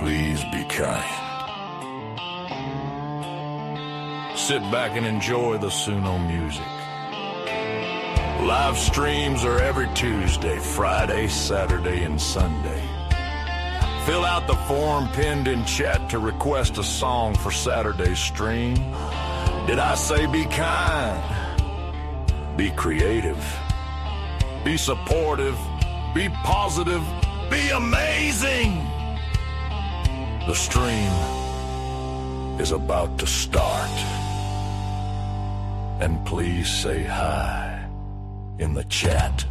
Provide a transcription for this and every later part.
please be kind. Sit back and enjoy the SUNO music. Live streams are every Tuesday, Friday, Saturday, and Sunday. Fill out the form pinned in chat to request a song for Saturday's stream. Did I say be kind? Be creative. Be supportive. Be positive. Be amazing. The stream is about to start. And please say hi in the chat.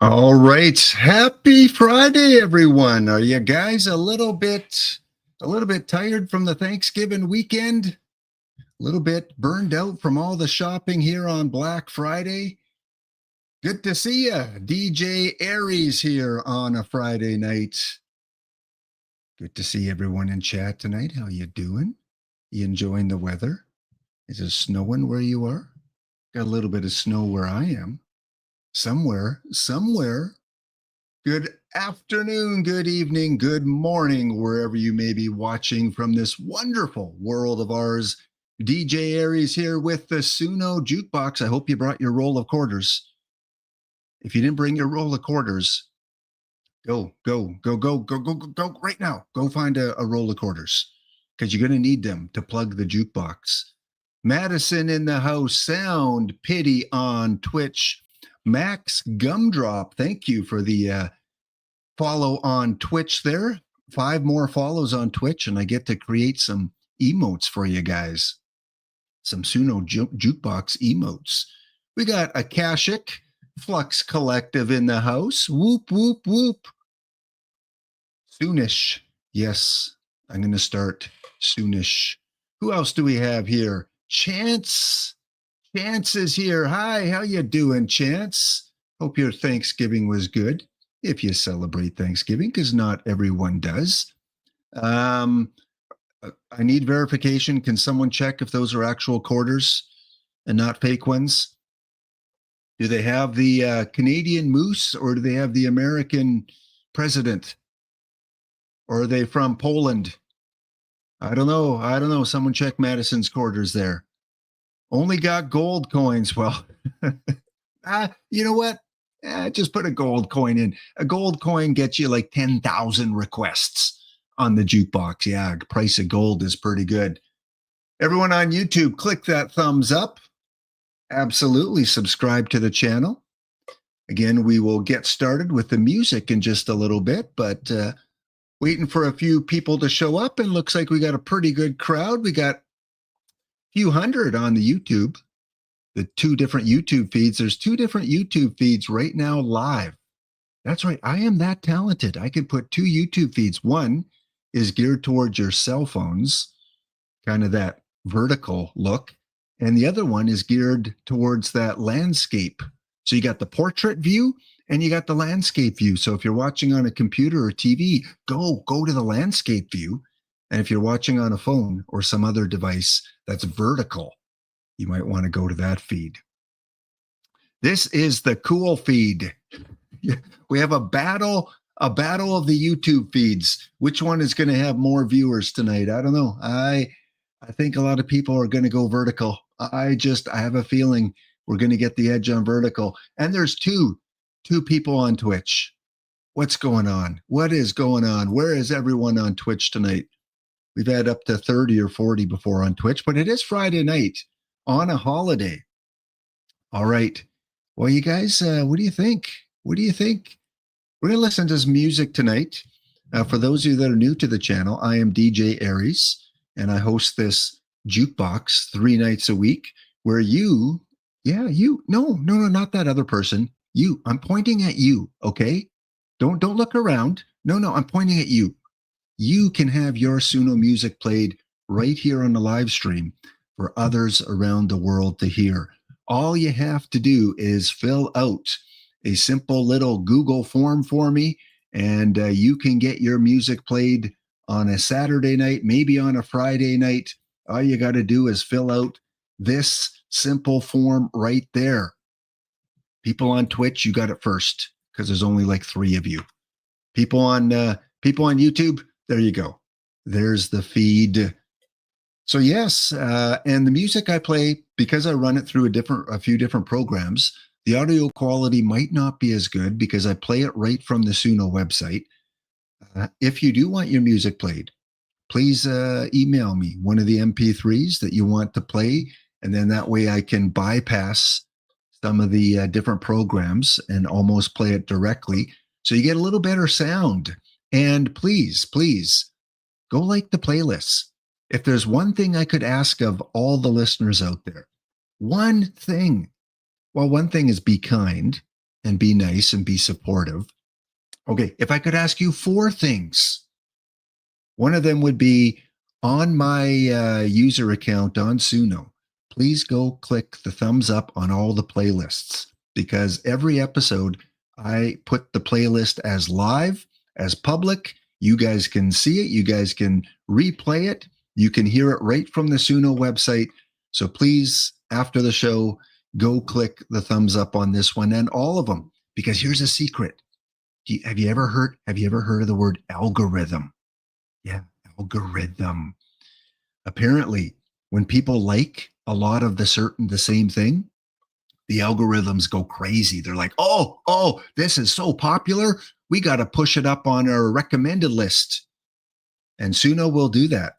All right. Happy Friday, everyone. Are you guys a little bit tired from the Thanksgiving weekend? A little bit burned out from all the shopping here on Black Friday? Good to see you. DJ Aries here on a Friday night. Good to see everyone in chat tonight. How you doing? You enjoying the weather? Is it snowing where you are? Got a little bit of snow where I am. Somewhere. Good afternoon, good evening, good morning, wherever you may be watching from this wonderful world of ours. DJ Aries here with the SUNO Jukebox. I hope you brought your roll of quarters. If you didn't bring your roll of quarters, go right now. Go find a roll of quarters because you're going to need them to plug the jukebox. Madison in the house, Sound Pity on Twitch. Max Gumdrop, thank you for the follow on Twitch there. 5 more follows on Twitch, and I get to create some emotes for you guys. Some SUNO Jukebox emotes. We got Akashic, Flux Collective in the house. Whoop, whoop, whoop. Soonish. Yes, I'm going to start soonish. Who else do we have here? Chance. Chance is here. Hi, how you doing, Chance? Hope your Thanksgiving was good, if you celebrate Thanksgiving, because not everyone does. I need verification. Can someone check if those are actual quarters and not fake ones? Do they have the Canadian moose, or do they have the American president? Or are they from Poland? I don't know. Someone check Madison's quarters there. Only got gold coins. Well, you know what? Just put a gold coin in. A gold coin gets you like 10,000 requests on the jukebox. Yeah, price of gold is pretty good. Everyone on YouTube, click that thumbs up. Absolutely subscribe to the channel. Again, we will get started with the music in just a little bit, but waiting for a few people to show up, and looks like we got a pretty good crowd. We got few hundred on the YouTube, the 2 different YouTube feeds. There's 2 different YouTube feeds right now live. That's right. I am that talented. I can put 2 YouTube feeds. One is geared towards your cell phones, kind of that vertical look. And the other one is geared towards that landscape. So you got the portrait view and you got the landscape view. So if you're watching on a computer or TV, go to the landscape view. And if you're watching on a phone or some other device that's vertical, you might want to go to that feed. This is the cool feed. We have a battle of the YouTube feeds. Which one is going to have more viewers tonight? I don't know. I think a lot of people are going to go vertical. I have a feeling we're going to get the edge on vertical. And there's two people on Twitch. What's going on? What is going on? Where is everyone on Twitch tonight? We've had up to 30 or 40 before on Twitch, but it is Friday night on a holiday. All right. Well, you guys, what do you think? We're going to listen to some music tonight. For those of you that are new to the channel, I am DJ Aries, and I host this jukebox 3 nights a week where no, not that other person. I'm pointing at you, okay? Don't look around. No, I'm pointing at you. You can have your SUNO music played right here on the live stream for others around the world to hear. All you have to do is fill out a simple little Google form for me, and you can get your music played on a Saturday night, maybe on a Friday night, All you got to do is fill out this simple form right there. People on Twitch, you got it first because there's only like 3 of you. People on YouTube, there you go. There's the feed. So yes, and the music I play, because I run it through a few different programs, the audio quality might not be as good because I play it right from the SUNO website. If you do want your music played, please email me one of the MP3s that you want to play, and then that way I can bypass some of the different programs and almost play it directly, so you get a little better sound. And please, please go like the playlists. If there's one thing I could ask of all the listeners out there, one thing is be kind and be nice and be supportive. Okay, if I could ask you 4 things, one of them would be on my user account on SUNO, please go click the thumbs up on all the playlists, because every episode I put the playlist as live, as public. You guys can see it. You guys can replay it. You can hear it right from the SUNO website. So please, after the show, go click the thumbs up on this one and all of them, because here's a secret. Have you ever heard of the word algorithm? Yeah, algorithm. Apparently, when people like a lot of the same thing, the algorithms go crazy. They're like, oh, this is so popular. We got to push it up on our recommended list. And SUNO will do that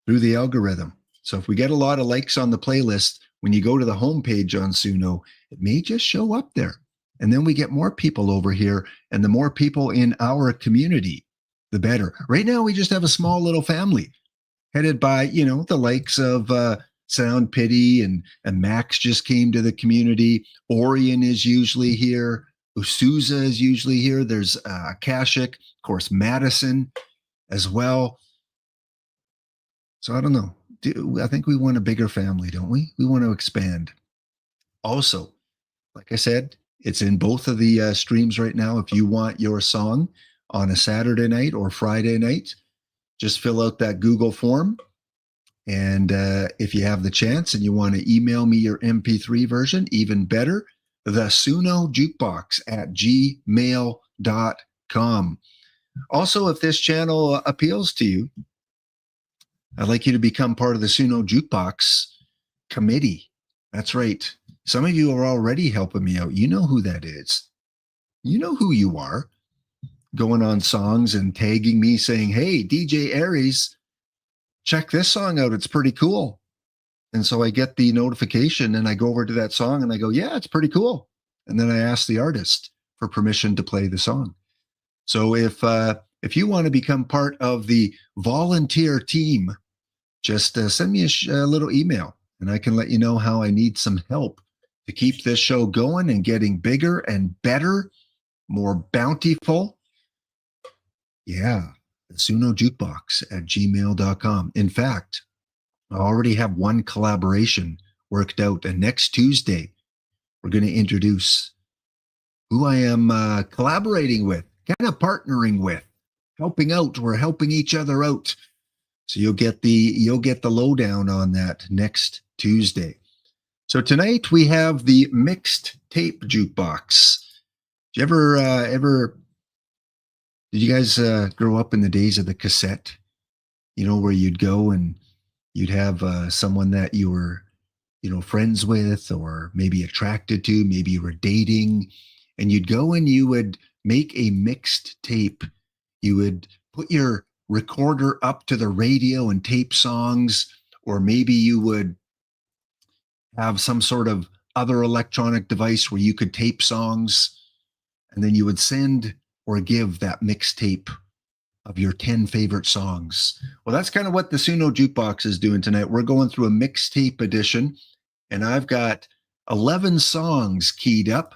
through the algorithm. So if we get a lot of likes on the playlist, when you go to the homepage on SUNO, it may just show up there. And then we get more people over here, and the more people in our community, the better. Right now, we just have a small little family headed by, the likes of Sound Pity, and Max just came to the community. Orion is usually here. Usuza is usually here. There's Akashic, of course, Madison as well. So I don't know. I think we want a bigger family, don't we? We want to expand. Also, like I said, it's in both of the streams right now. If you want your song on a Saturday night or Friday night, just fill out that Google form. And if you have the chance and you want to email me your MP3 version, even better, the SUNO Jukebox at gmail.com. Also, if this channel appeals to you, I'd like you to become part of the SUNO Jukebox committee. That's right. Some of you are already helping me out. You know who that is. You know who you are. Going on songs and tagging me saying, hey, DJ Aries, check this song out. It's pretty cool. And so I get the notification and I go over to that song and I go, yeah, it's pretty cool. And then I ask the artist for permission to play the song. So if you want to become part of the volunteer team, just send me a little email and I can let you know how I need some help to keep this show going and getting bigger and better, more bountiful. Yeah, the SUNO Jukebox at gmail.com. In fact, I already have one collaboration worked out. And next Tuesday, we're going to introduce who I am collaborating with, kind of partnering with, helping out. We're helping each other out. So you'll get the lowdown on that next Tuesday. So tonight we have the mixed tape jukebox. Did you did you guys grow up in the days of the cassette? Where you'd go and you'd have someone that you were, friends with, or maybe attracted to, maybe you were dating, and you'd go and you would make a mixed tape. You would put your recorder up to the radio and tape songs, or maybe you would have some sort of other electronic device where you could tape songs, and then you would send or give that mixtape of your 10 favorite songs. Well, that's kind of what the SUNO Jukebox is doing tonight. We're going through a mixtape edition, and I've got 11 songs keyed up.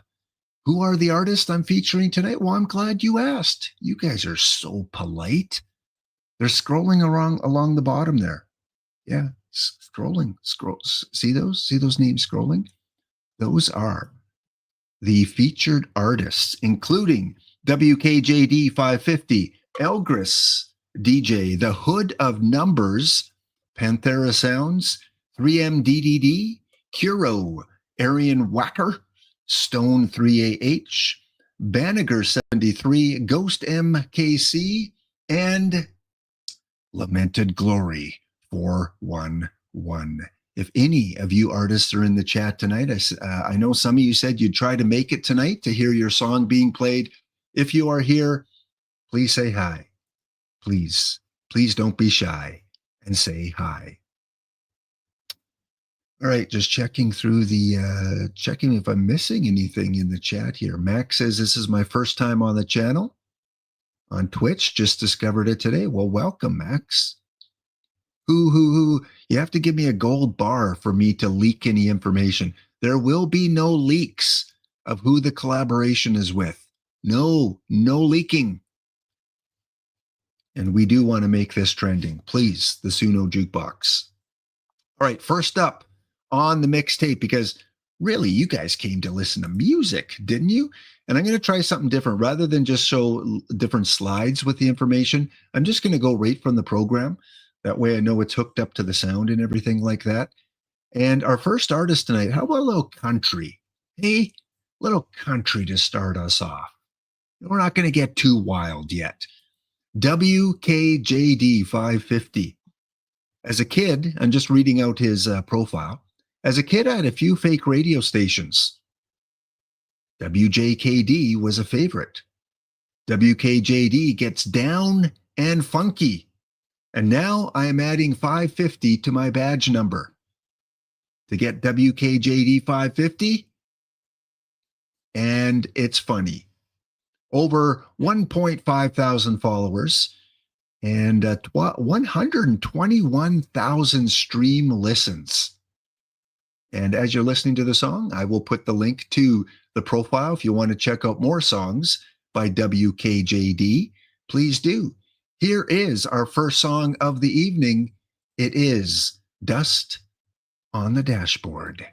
Who are the artists I'm featuring tonight? Well, I'm glad you asked. You guys are so polite. They're scrolling along the bottom there. Yeah, scrolling. See those names scrolling? Those are the featured artists, including WKJD 550, Elgris DJ, The Hood of Numbers, Panthera Sounds, 3MDDD, Curo, Arian Wacker, Stone 3AH, Banniger 73, Ghost MKC, and Lamented Glory 411. If any of you artists are in the chat tonight, I know some of you said you'd try to make it tonight to hear your song being played. If you are here, please say hi. Please don't be shy and say hi. All right, just checking through the, checking if I'm missing anything in the chat here. Max says, this is my first time on the channel on Twitch. Just discovered it today. Well, welcome, Max. Who, you have to give me a gold bar for me to leak any information. There will be no leaks of who the collaboration is with. No leaking. And we do want to make this trending. Please, the SUNO Jukebox. All right, first up on the mixtape, because really, you guys came to listen to music, didn't you? And I'm going to try something different. Rather than just show different slides with the information, I'm just going to go right from the program. That way I know it's hooked up to the sound and everything like that. And our first artist tonight, how about a little country? Hey, little country to start us off. We're not going to get too wild yet. WKJD 550. As a kid, I'm just reading out his profile. As a kid, I had a few fake radio stations. WJKD was a favorite. WKJD gets down and funky. And now I am adding 550 to my badge number. To get WKJD 550, and it's funny. Over 1.5 thousand followers and 121,000 stream listens. And as you're listening to the song, I will put the link to the profile. If you want to check out more songs by WKJD, please do. Here is our first song of the evening. It is Dust on the Dashboard.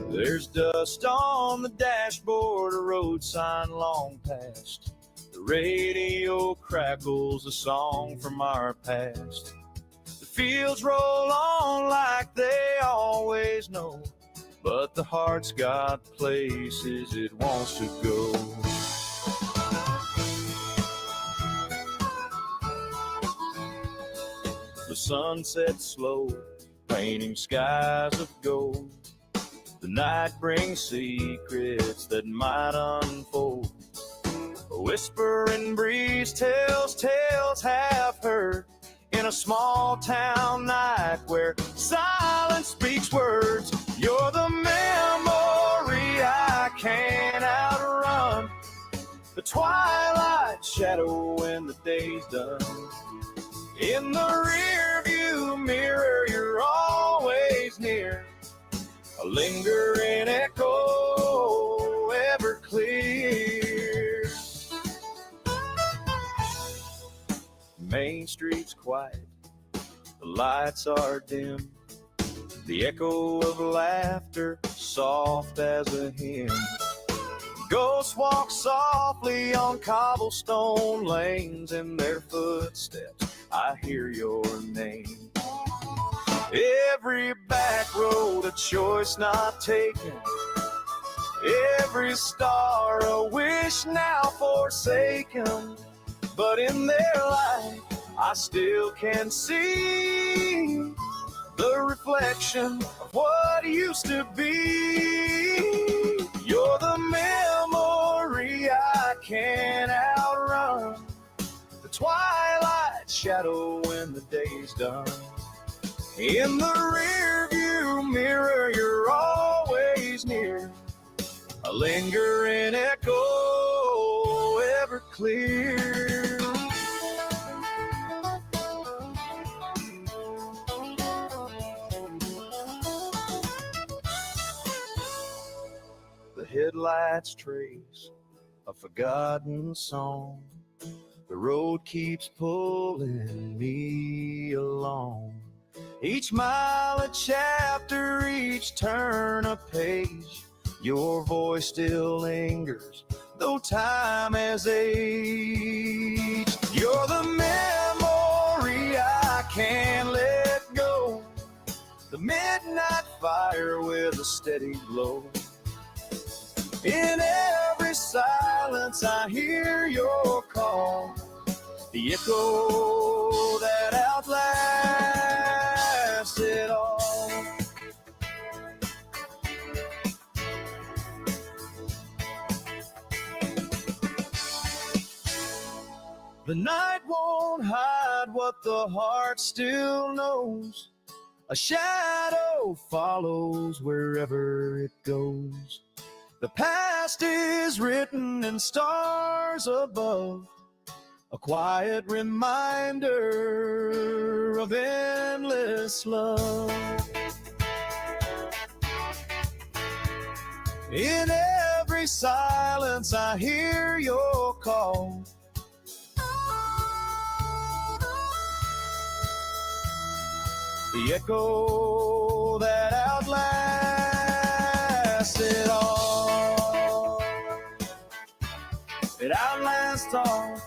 There's dust on the dashboard, a road sign long past. The radio crackles a song from our past. The fields roll on like they always know, but the heart's got places it wants to go. The sun sets slow, painting skies of gold. The night brings secrets that might unfold. A whispering breeze tells tales half heard in a small town night where silence speaks words. You're the memory I can't outrun, the twilight shadow when the day's done. In the rearview mirror, you're always near, a lingering echo, ever clear. Main Street's quiet, the lights are dim, the echo of laughter soft as a hymn. Ghosts walk softly on cobblestone lanes, in their footsteps I hear your name. Every back road a choice not taken, every star a wish now forsaken. But in their light I still can see the reflection of what used to be. You're the memory I can't outrun, the twilight shadow when the day's done. In the rearview mirror, you're always near, a lingering echo, ever clear. The headlights trace a forgotten song. The road keeps pulling me along. Each mile a chapter, each turn a page, Your voice still lingers, though time has aged. You're the memory I can't let go, the midnight fire with a steady glow. In every silence I hear your call, the echo that outlasts it all. The night won't hide what the heart still knows. A shadow follows wherever it goes. The past is written in stars above, a quiet reminder of endless love. In every silence I hear your call, the echo that outlasts it all. It outlasts all.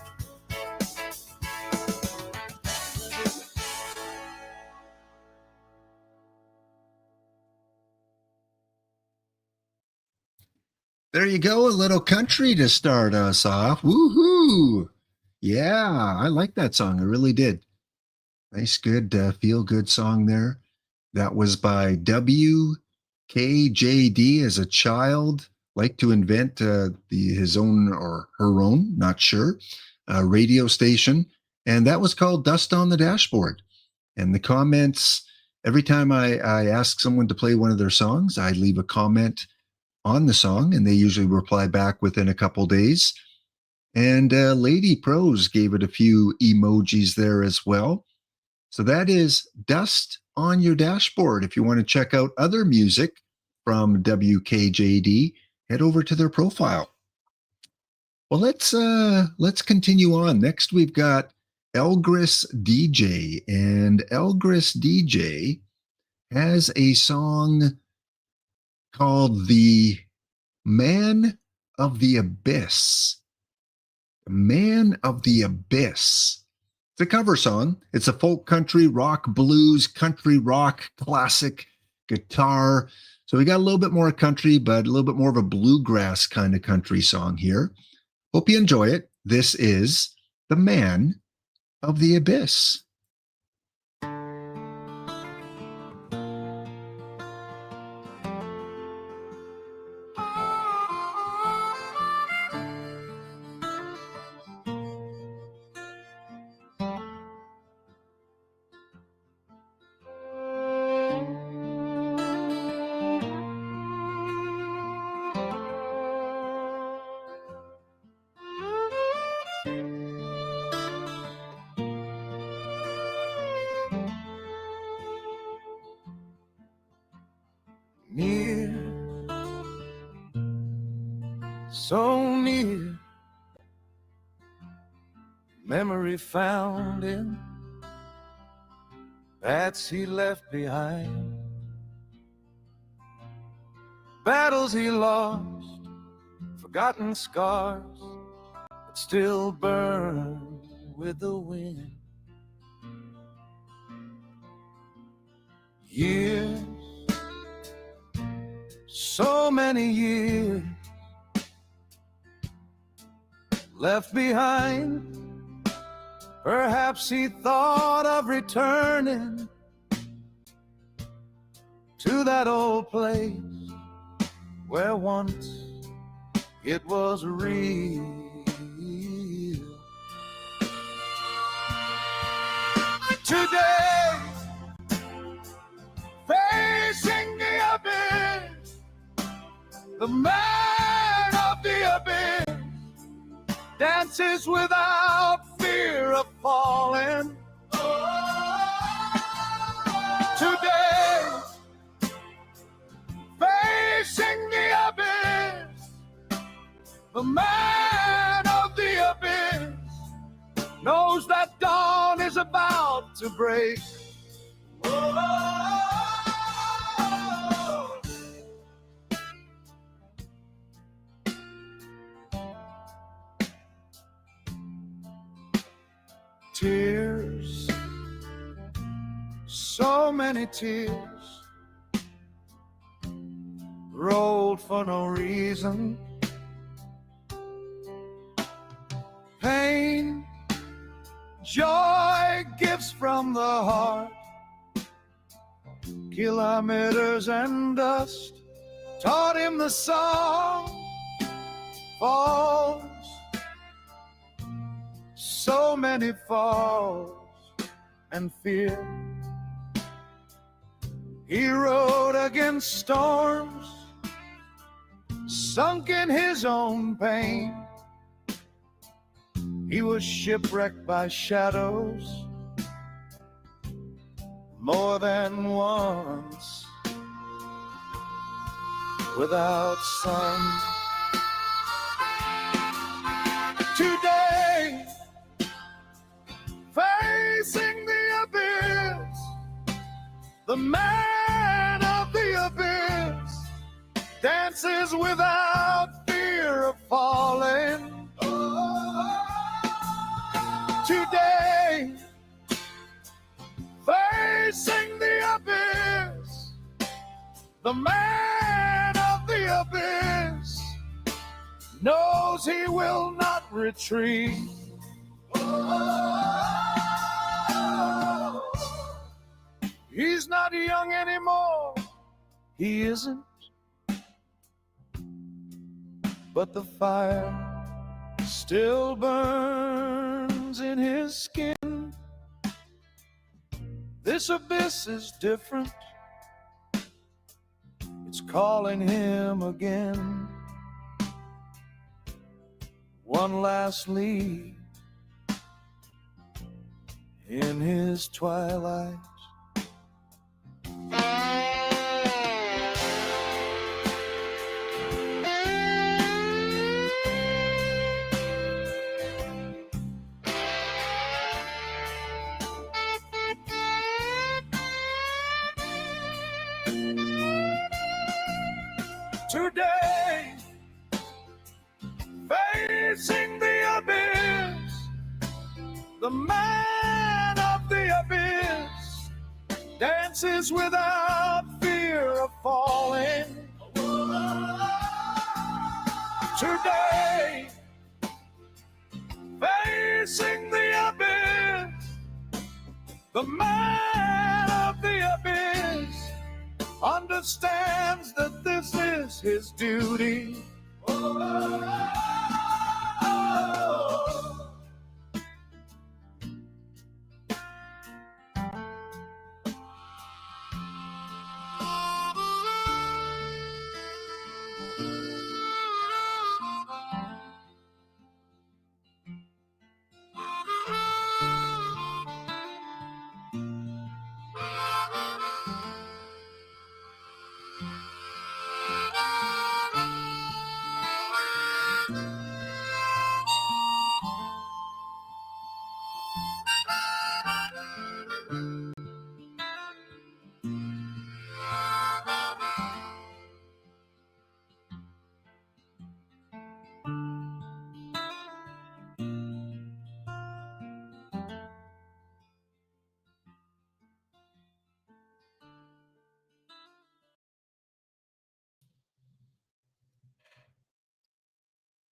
There you go, a little country to start us off. Woohoo! Yeah, I like that song. I really did. Nice, good, feel-good song there. That was by WKJD. As a child, liked to invent his own or her own, not sure, radio station. And that was called Dust on the Dashboard. And the comments, every time I ask someone to play one of their songs, I leave a comment on the song, and they usually reply back within a couple days. And Lady Pros gave it a few emojis there as well. So that is Dust on Your Dashboard. If you want to check out other music from WKJD, head over to their profile. Well, let's continue on. Next, we've got Elgris DJ, and Elgris DJ has a song called The Man of the Abyss. Man of the Abyss. It's a cover song. It's a folk country, rock, blues, country rock, classic, guitar. So we got a little bit more country, but a little bit more of a bluegrass kind of country song here. Hope you enjoy it. This is The Man of the Abyss. Near, so near, memory found in paths he left behind, battles he lost, forgotten scars that still burn with the wind. Years, so many years left behind. Perhaps he thought of returning to that old place where once it was real. Today, facing the abyss, the man of the abyss dances without fear of falling. Today, facing the abyss, the man of the abyss knows that dawn is about to break. Tears, so many tears, rolled for no reason. Pain, joy, gifts from the heart. Kilometers and dust taught him the song. Falls, so many falls, and fear. He rode against storms, sunk in his own pain. He was shipwrecked by shadows more than once. Without sun, today, facing the abyss, the man of the abyss dances without fear of falling. Today, facing the abyss, the man of the abyss knows he will not retreat. He's not young anymore, he isn't. But the fire still burns in his skin. This abyss is different. It's calling him again. One last lead in his twilight. Today, facing the abyss, the man of the abyss dances without fear of falling. Today, facing the abyss, the man of the abyss understands that this is his duty.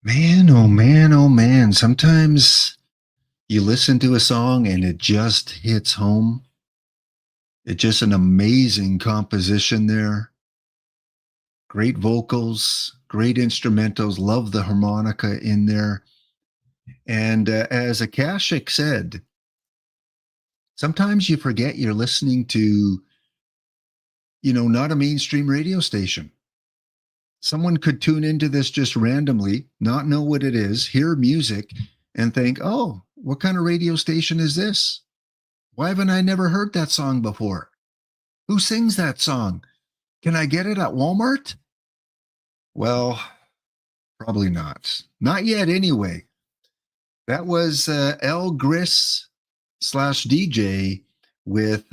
Man, oh man, oh man. Sometimes you listen to a song and it just hits home. It's just an amazing composition there. Great vocals, great instrumentals. Love the harmonica in there. And as Akashic said, sometimes you forget you're listening to, not a mainstream radio station. Someone could tune into this just randomly, not know what it is, hear music, and think, oh, what kind of radio station is this? Why haven't I never heard that song before? Who sings that song? Can I get it at Walmart? Well, probably not. Not yet, anyway. That was El Gris /DJ with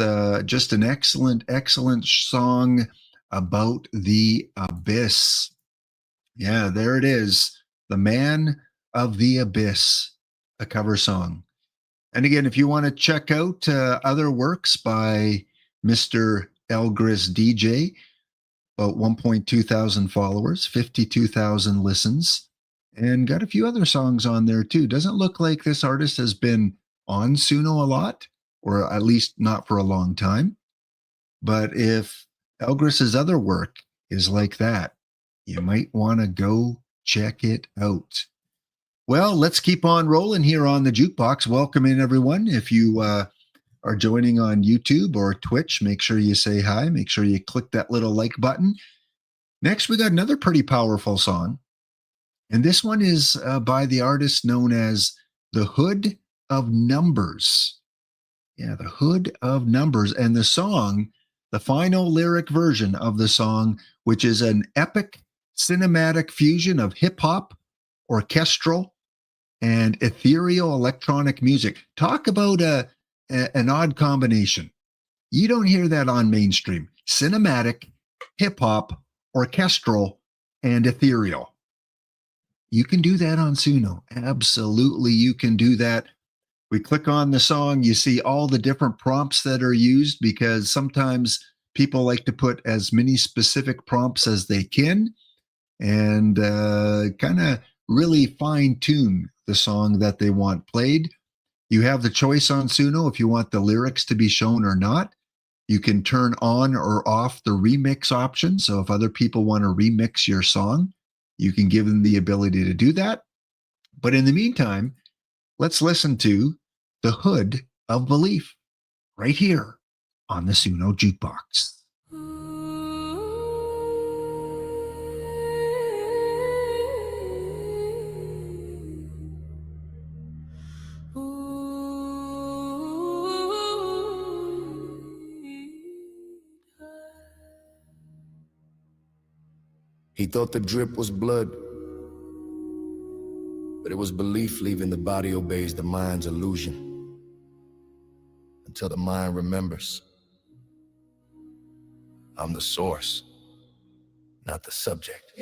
just an excellent song about the abyss. Yeah, there it is. The Man of the Abyss, a cover song. And again, if you want to check out other works by Mr. Elgris DJ, about 1.2 thousand followers, 52,000 listens, and got a few other songs on there too. Doesn't look like this artist has been on SUNO a lot, or at least not for a long time. But if Elgris's other work is like that, you might want to go check it out. Well, let's keep on rolling here on the Jukebox. Welcome in, everyone. If you are joining on YouTube or Twitch, make sure you say hi. Make sure you click that little like button. Next, we got another pretty powerful song. And this one is by the artist known as The Hood of Numbers. Yeah, The Hood of Numbers. And the song, the final lyric version of the song, which is an epic cinematic fusion of hip-hop, orchestral, and ethereal electronic music. Talk about an odd combination. You don't hear that on mainstream. Cinematic, hip-hop, orchestral, and ethereal. You can do that on SUNO. Absolutely, you can do that. We click on the song, you see all the different prompts that are used, because sometimes people like to put as many specific prompts as they can and kind of really fine-tune the song that they want played. You have the choice on SUNO if you want the lyrics to be shown or not. You can turn on or off the remix option. So if other people want to remix your song, you can give them the ability to do that. But in the meantime, let's listen to The Hood of Belief right here on the SUNO Jukebox. He thought the drip was blood, but it was belief leaving the body obeys the mind's illusion until the mind remembers. I'm the source, not the subject.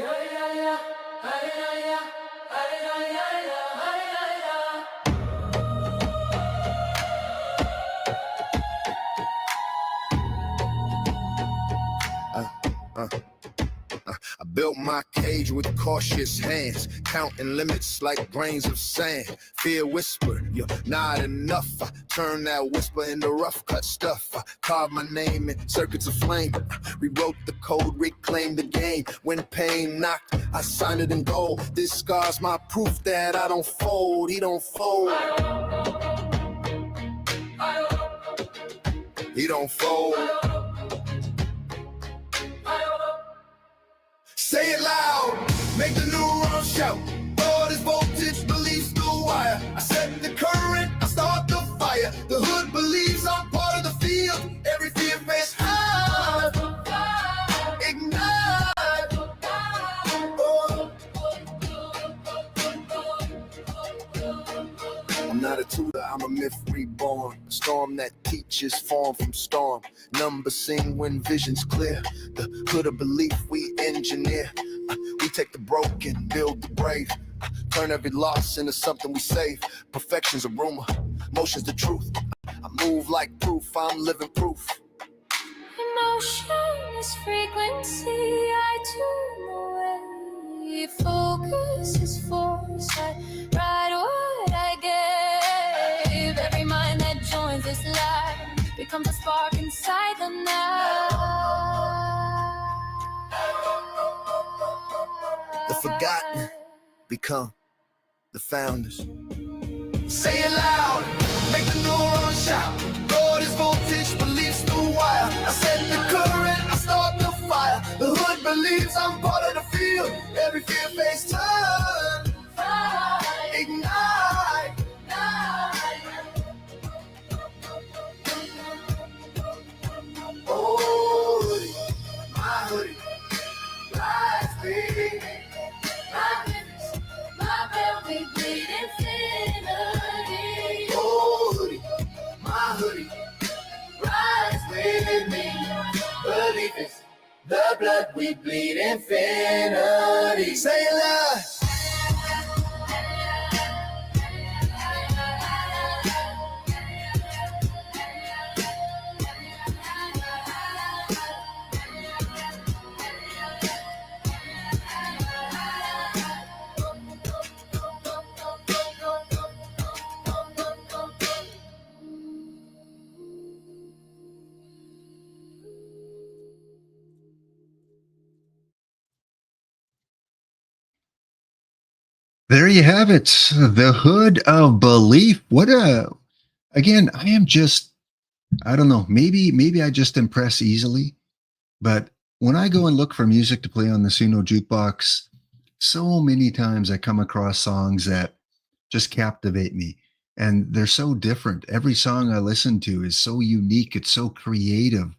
I built my cage with cautious hands, counting limits like grains of sand. Fear whispered, you're not enough. I turned that whisper into rough cut stuff. I carved my name in circuits of flame, rewrote the code, reclaimed the game. When pain knocked, I signed it in gold. This scar's my proof that I don't fold. He don't fold. He don't fold. Say it loud, make the neurons shout. All this voltage believes the wire. I set the current, I start the fire. The hood believes I'm part of the field. Every fear face high, ignite. Oh. I'm not a tutor, I'm a myth reborn. A storm that teaches form from storm. Numbers sing when vision's clear. The hood of belief we engineer. We take the broken, build the brave. Turn every loss into something we save. Perfection's a rumor, motion's the truth. I move like proof, I'm living proof. Emotion is frequency, I tune away. Focus is force, I ride what I gave. Every mind that joins this life becomes a spark inside the night. The forgotten become the founders. Say it loud, make the neurons shout. God is voltage, beliefs the wire. I set the current, I start the fire. The hood believes I'm part of the field. Every fear face turn, ignite. Oh, hoodie, my hoodie, rise big. My goodness, my belt, we bleed infinity. Oh, hoodie, my hoodie, Rise with me, believe it. The blood we bleed infinity. Say it loud. There you have it. The Hood of Belief. Again, I am just, I don't know, maybe I just impress easily, but when I go and look for music to play on the SUNO Jukebox, so many times I come across songs that just captivate me. And they're so different. Every song I listen to is so unique. It's so creative.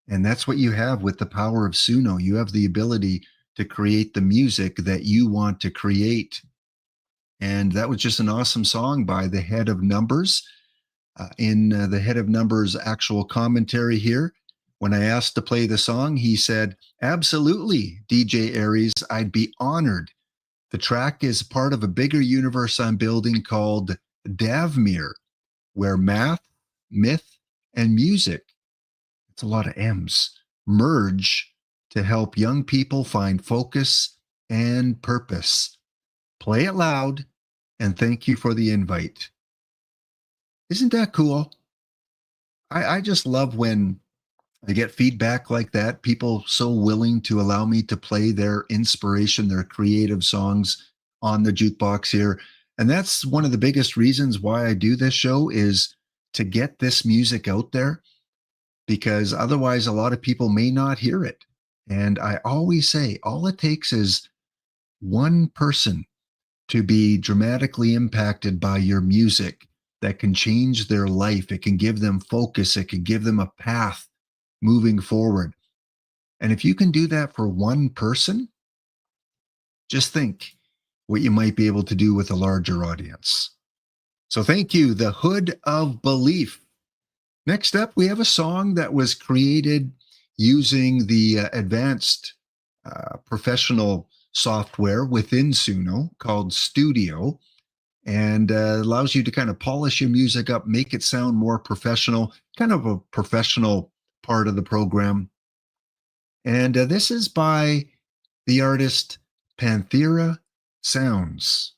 And that's what you have with the power of Suno. You have the ability to create the music that you want to create. And that was just an awesome song by the Head of Numbers. In the Head of Numbers actual commentary here, when I asked to play the song, he said, "Absolutely, DJ Aries, I'd be honored. The track is part of a bigger universe I'm building called Davmir, where math, myth, and music, it's a lot of M's, merge to help young people find focus and purpose. Play it loud, and thank you for the invite." Isn't that cool? I just love when I get feedback like that, people so willing to allow me to play their inspiration, their creative songs on the jukebox here. And that's one of the biggest reasons why I do this show, is to get this music out there, because otherwise a lot of people may not hear it. And I always say all it takes is one person to be dramatically impacted by your music that can change their life. It can give them focus. It can give them a path moving forward. And if you can do that for one person, just think what you might be able to do with a larger audience. So thank you, The Hood of Belief. Next up, we have a song that was created using the advanced professional software within Suno called Studio, and allows you to kind of polish your music up, make it sound more professional, kind of a professional part of the program. And this is by the artist Panthera Sounds.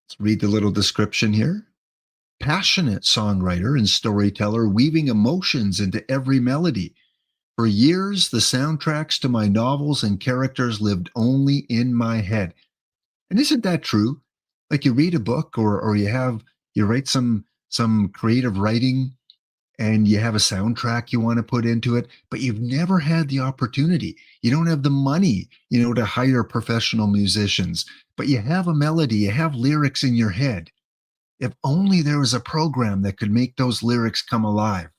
Let's read the little description here. Passionate songwriter and storyteller, weaving emotions into every melody. For years, the soundtracks to my novels and characters lived only in my head. And isn't that true? Like, you read a book, or you write some creative writing, and you have a soundtrack you want to put into it, but you've never had the opportunity. You don't have the money, to hire professional musicians, but you have a melody, you have lyrics in your head. If only there was a program that could make those lyrics come alive.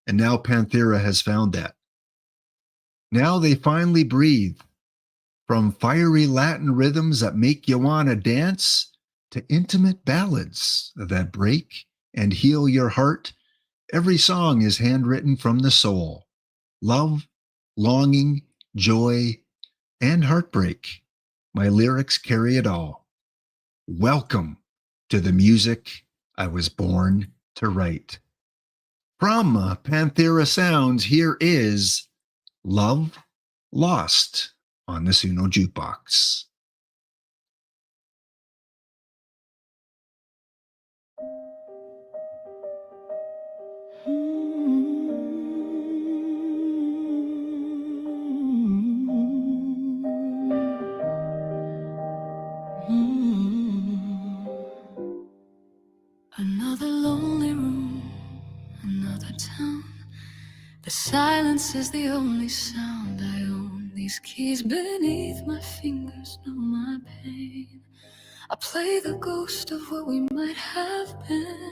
And now Panthera has found that. Now they finally breathe. From fiery Latin rhythms that make you want to dance to intimate ballads that break and heal your heart, every song is handwritten from the soul. Love, longing, joy, and heartbreak. My lyrics carry it all. Welcome to the music I was born to write. From Panthera Sounds, here is Love Lost on the SUNO Jukebox. Another lonely room, another town. The silence is the only sound I own. These keys beneath my fingers know my pain. I play the ghost of what we might have been.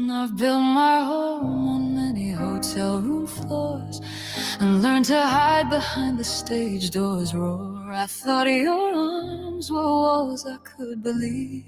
I've built my home on many hotel room floors and learned to hide behind the stage door's roar. I thought your arms were walls I could believe,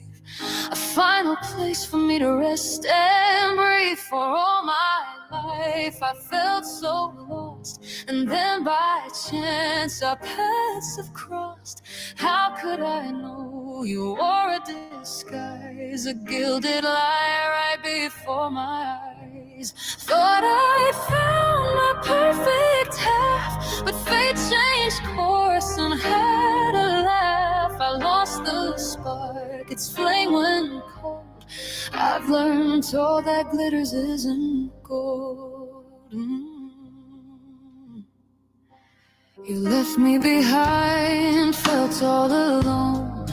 a final place for me to rest and breathe. For all my life I felt so lost, and then by chance our paths have crossed. How could I know you wore a disguise, a gilded lie right before my eyes? Thought I'd found my perfect half, but fate changed course and had a laugh. I lost the spark, its flame went cold. I've learned all that glitters isn't gold. You left me behind, felt all alone.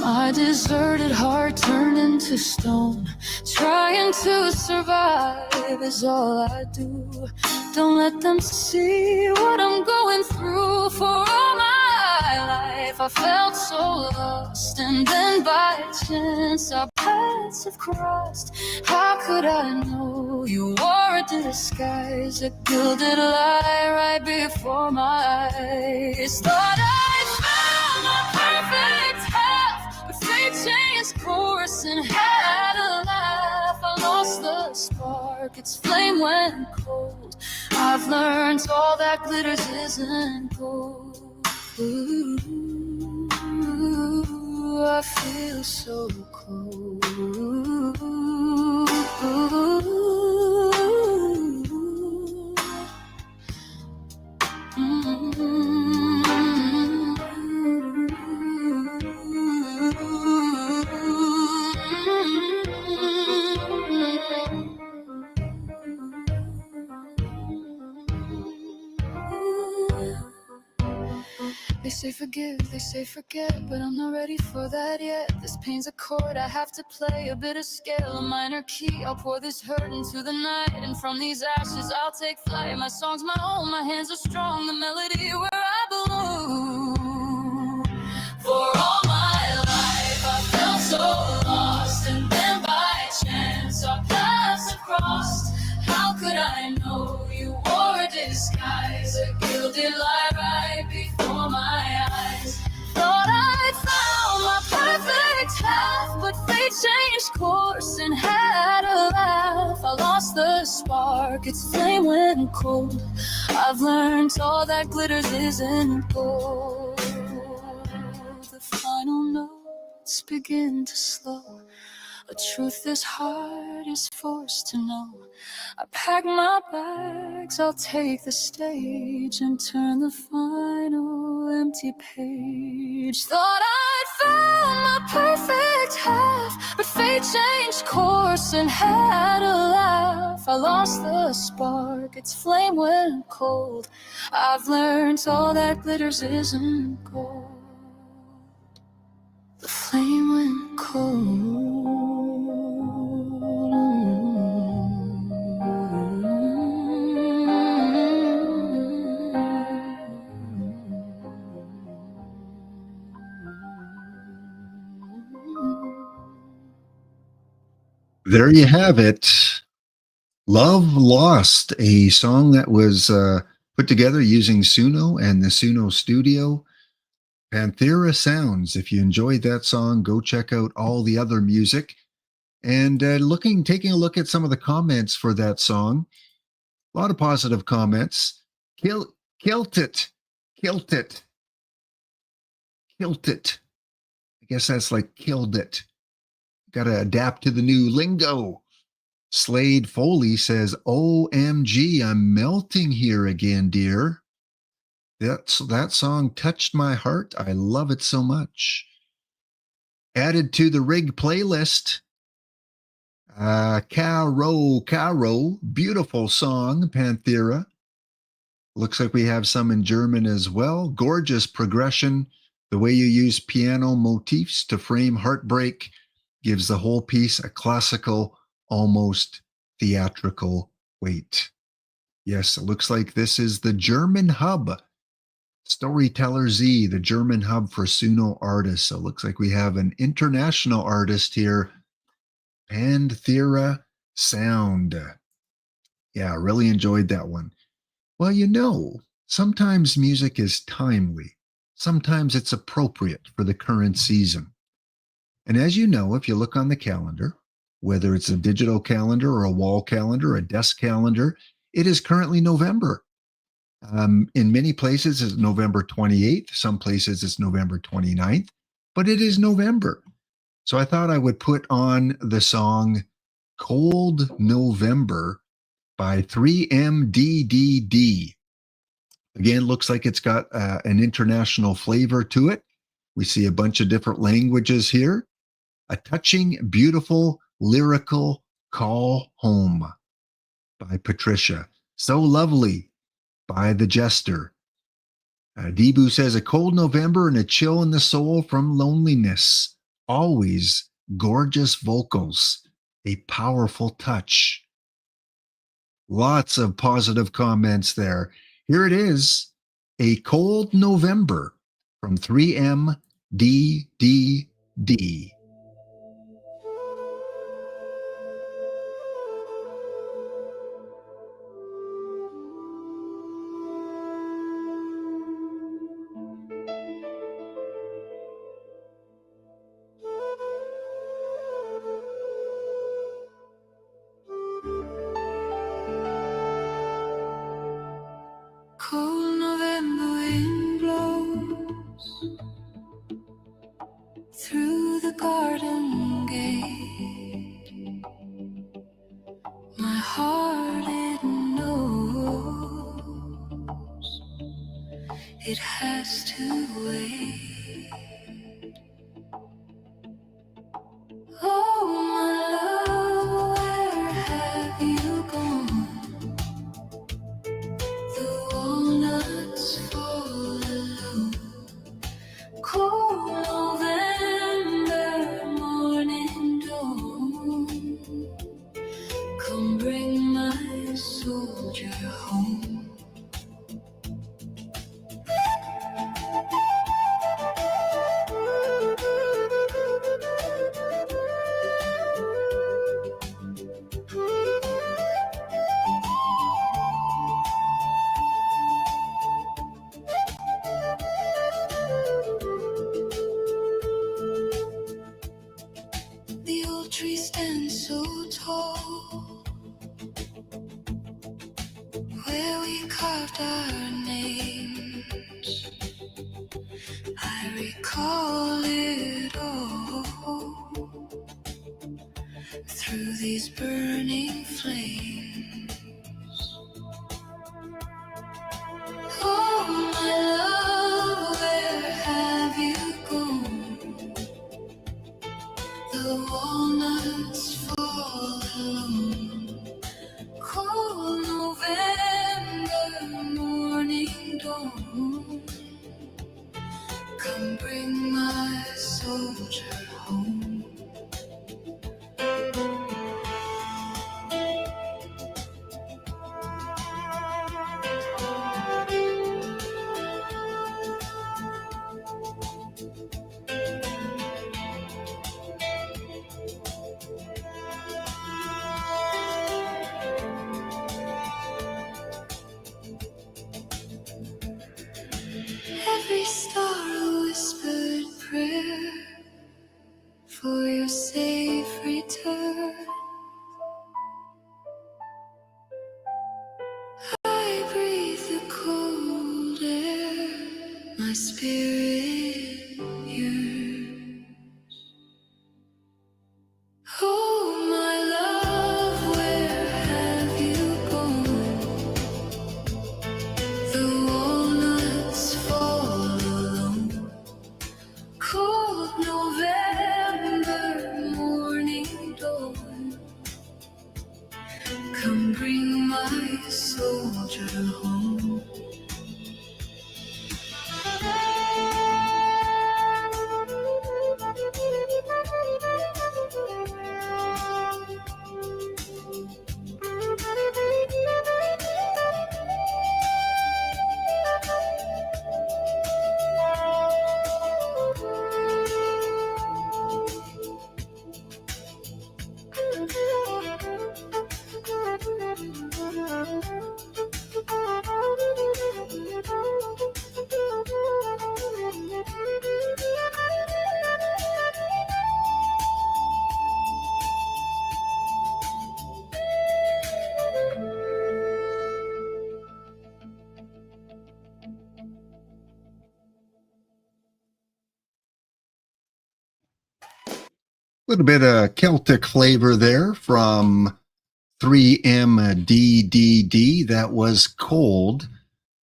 My deserted heart turned into stone. Trying to survive is all I do. Don't let them see what I'm going through. For all my life I felt so lost, and then by chance our paths have crossed. How could I know you wore a disguise, a gilded lie right before my eyes? Thought I found my perfect half, but fate changed course and had a laugh. I lost the spark, its flame went cold. I've learned all that glitters isn't gold. Ooh, I feel so cold. They say forgive, they say forget, but I'm not ready for that yet. This pain's a chord I have to play, a bit of scale, a minor key. I'll pour this hurt into the night, and from these ashes I'll take flight. My song's my own, my hands are strong, the melody where I belong. For all my life I felt so lost, and then by chance our paths have crossed. How could I know you wore a disguise, a gilded lie right before my eyes? Thought I found my perfect half, but fate changed course and had a laugh. I lost the spark, its flame went cold. I've learned all that glitters isn't gold. The final notes begin to slow, a truth this hard is forced to know. I pack my bags, I'll take the stage and turn the final empty page. Thought I'd found my perfect half, but fate changed course and had a laugh. I lost the spark, its flame went cold. I've learned all that glitters isn't gold. The flame went cold. There you have it. Love Lost, a song that was put together using SUNO and the SUNO Studio. Panthera Sounds. If you enjoyed that song, go check out all the other music. And taking a look at some of the comments for that song. A lot of positive comments. Kilt it. Kilt it. Kilt it. I guess that's like killed it. Got to adapt to the new lingo. Slade Foley says, OMG, I'm melting here again, dear. That song touched my heart. I love it so much. Added to the rig playlist, Caro, beautiful song, Panthera. Looks like we have some in German as well. Gorgeous progression. The way you use piano motifs to frame heartbreak gives the whole piece a classical, almost theatrical weight. Yes, it looks like this is the German hub. Storyteller Z, the German hub for SUNO artists. So it looks like we have an international artist here. Panthera Sound. Yeah, really enjoyed that one. Well, sometimes music is timely. Sometimes it's appropriate for the current season. And as you know, if you look on the calendar, whether it's a digital calendar or a wall calendar, a desk calendar, it is currently November. In many places, it's November 28th. Some places, it's November 29th. But it is November. So I thought I would put on the song Cold November by 3MDDD. Again, looks like it's got an international flavor to it. We see a bunch of different languages here. A touching, beautiful, lyrical call home by Patricia. So Lovely by The Jester. Debu says, a cold November and a chill in the soul from loneliness. Always gorgeous vocals, a powerful touch. Lots of positive comments there. Here it is, A Cold November from 3M DDD. Cold November wind blows through the garden gate. My heart, it knows it has to wait. Oh, my love, where have you gone? The walnuts fall alone. Cold November morning dawn. Come bring my soldier home. The old tree stands so tall, where we carved our names. I recall it all through these burning flames. Oh, my love, where have you gone? The walnuts fall alone. Cold November morning dawn. Come bring my soldier home. Every star a whispered prayer for your safe return. I breathe the cold air, my spirit yearns. Oh, my love, where have you gone? The walnuts fall alone. Cold November morning dawn. Come bring my soldier home. Little bit of Celtic flavor there from 3MDDD. That was Cold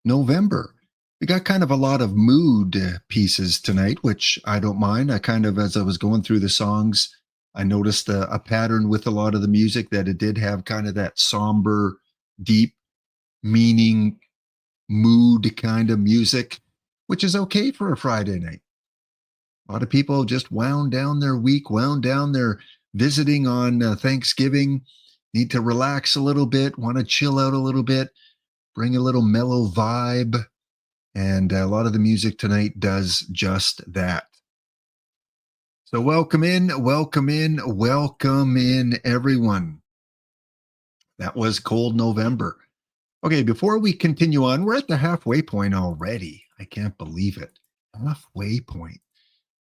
November. We got kind of a lot of mood pieces tonight, which I don't mind. I kind of, as I was going through the songs, I noticed a pattern with a lot of the music that it did have kind of that somber, deep meaning, mood kind of music. which is okay for a Friday night. A lot of people just wound down their week, wound down their visiting on Thanksgiving, need to relax a little bit, want to chill out a little bit, bring a little mellow vibe. And a lot of the music tonight does just that. So welcome in, everyone. That was Cold November. Okay, before we continue on, we're at the halfway point already. I can't believe it. Halfway point.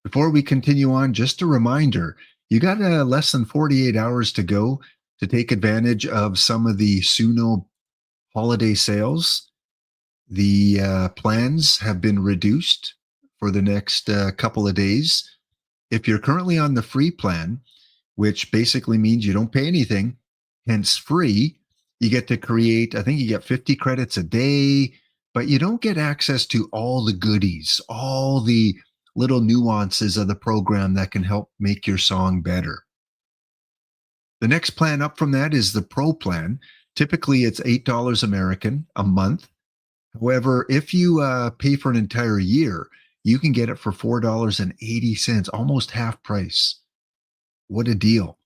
Before we continue on, just a reminder, you got less than 48 hours to go to take advantage of some of the SUNO holiday sales. The plans have been reduced for the next couple of days. If you're currently on the free plan, which basically means you don't pay anything, hence free, you get to create, I think you get 50 credits a day, but you don't get access to all the goodies, all the little nuances of the program that can help make your song better. The next plan up from that is the Pro plan. Typically, it's $8 American a month. However, if you pay for an entire year, you can get it for $4.80, almost half price. What a deal.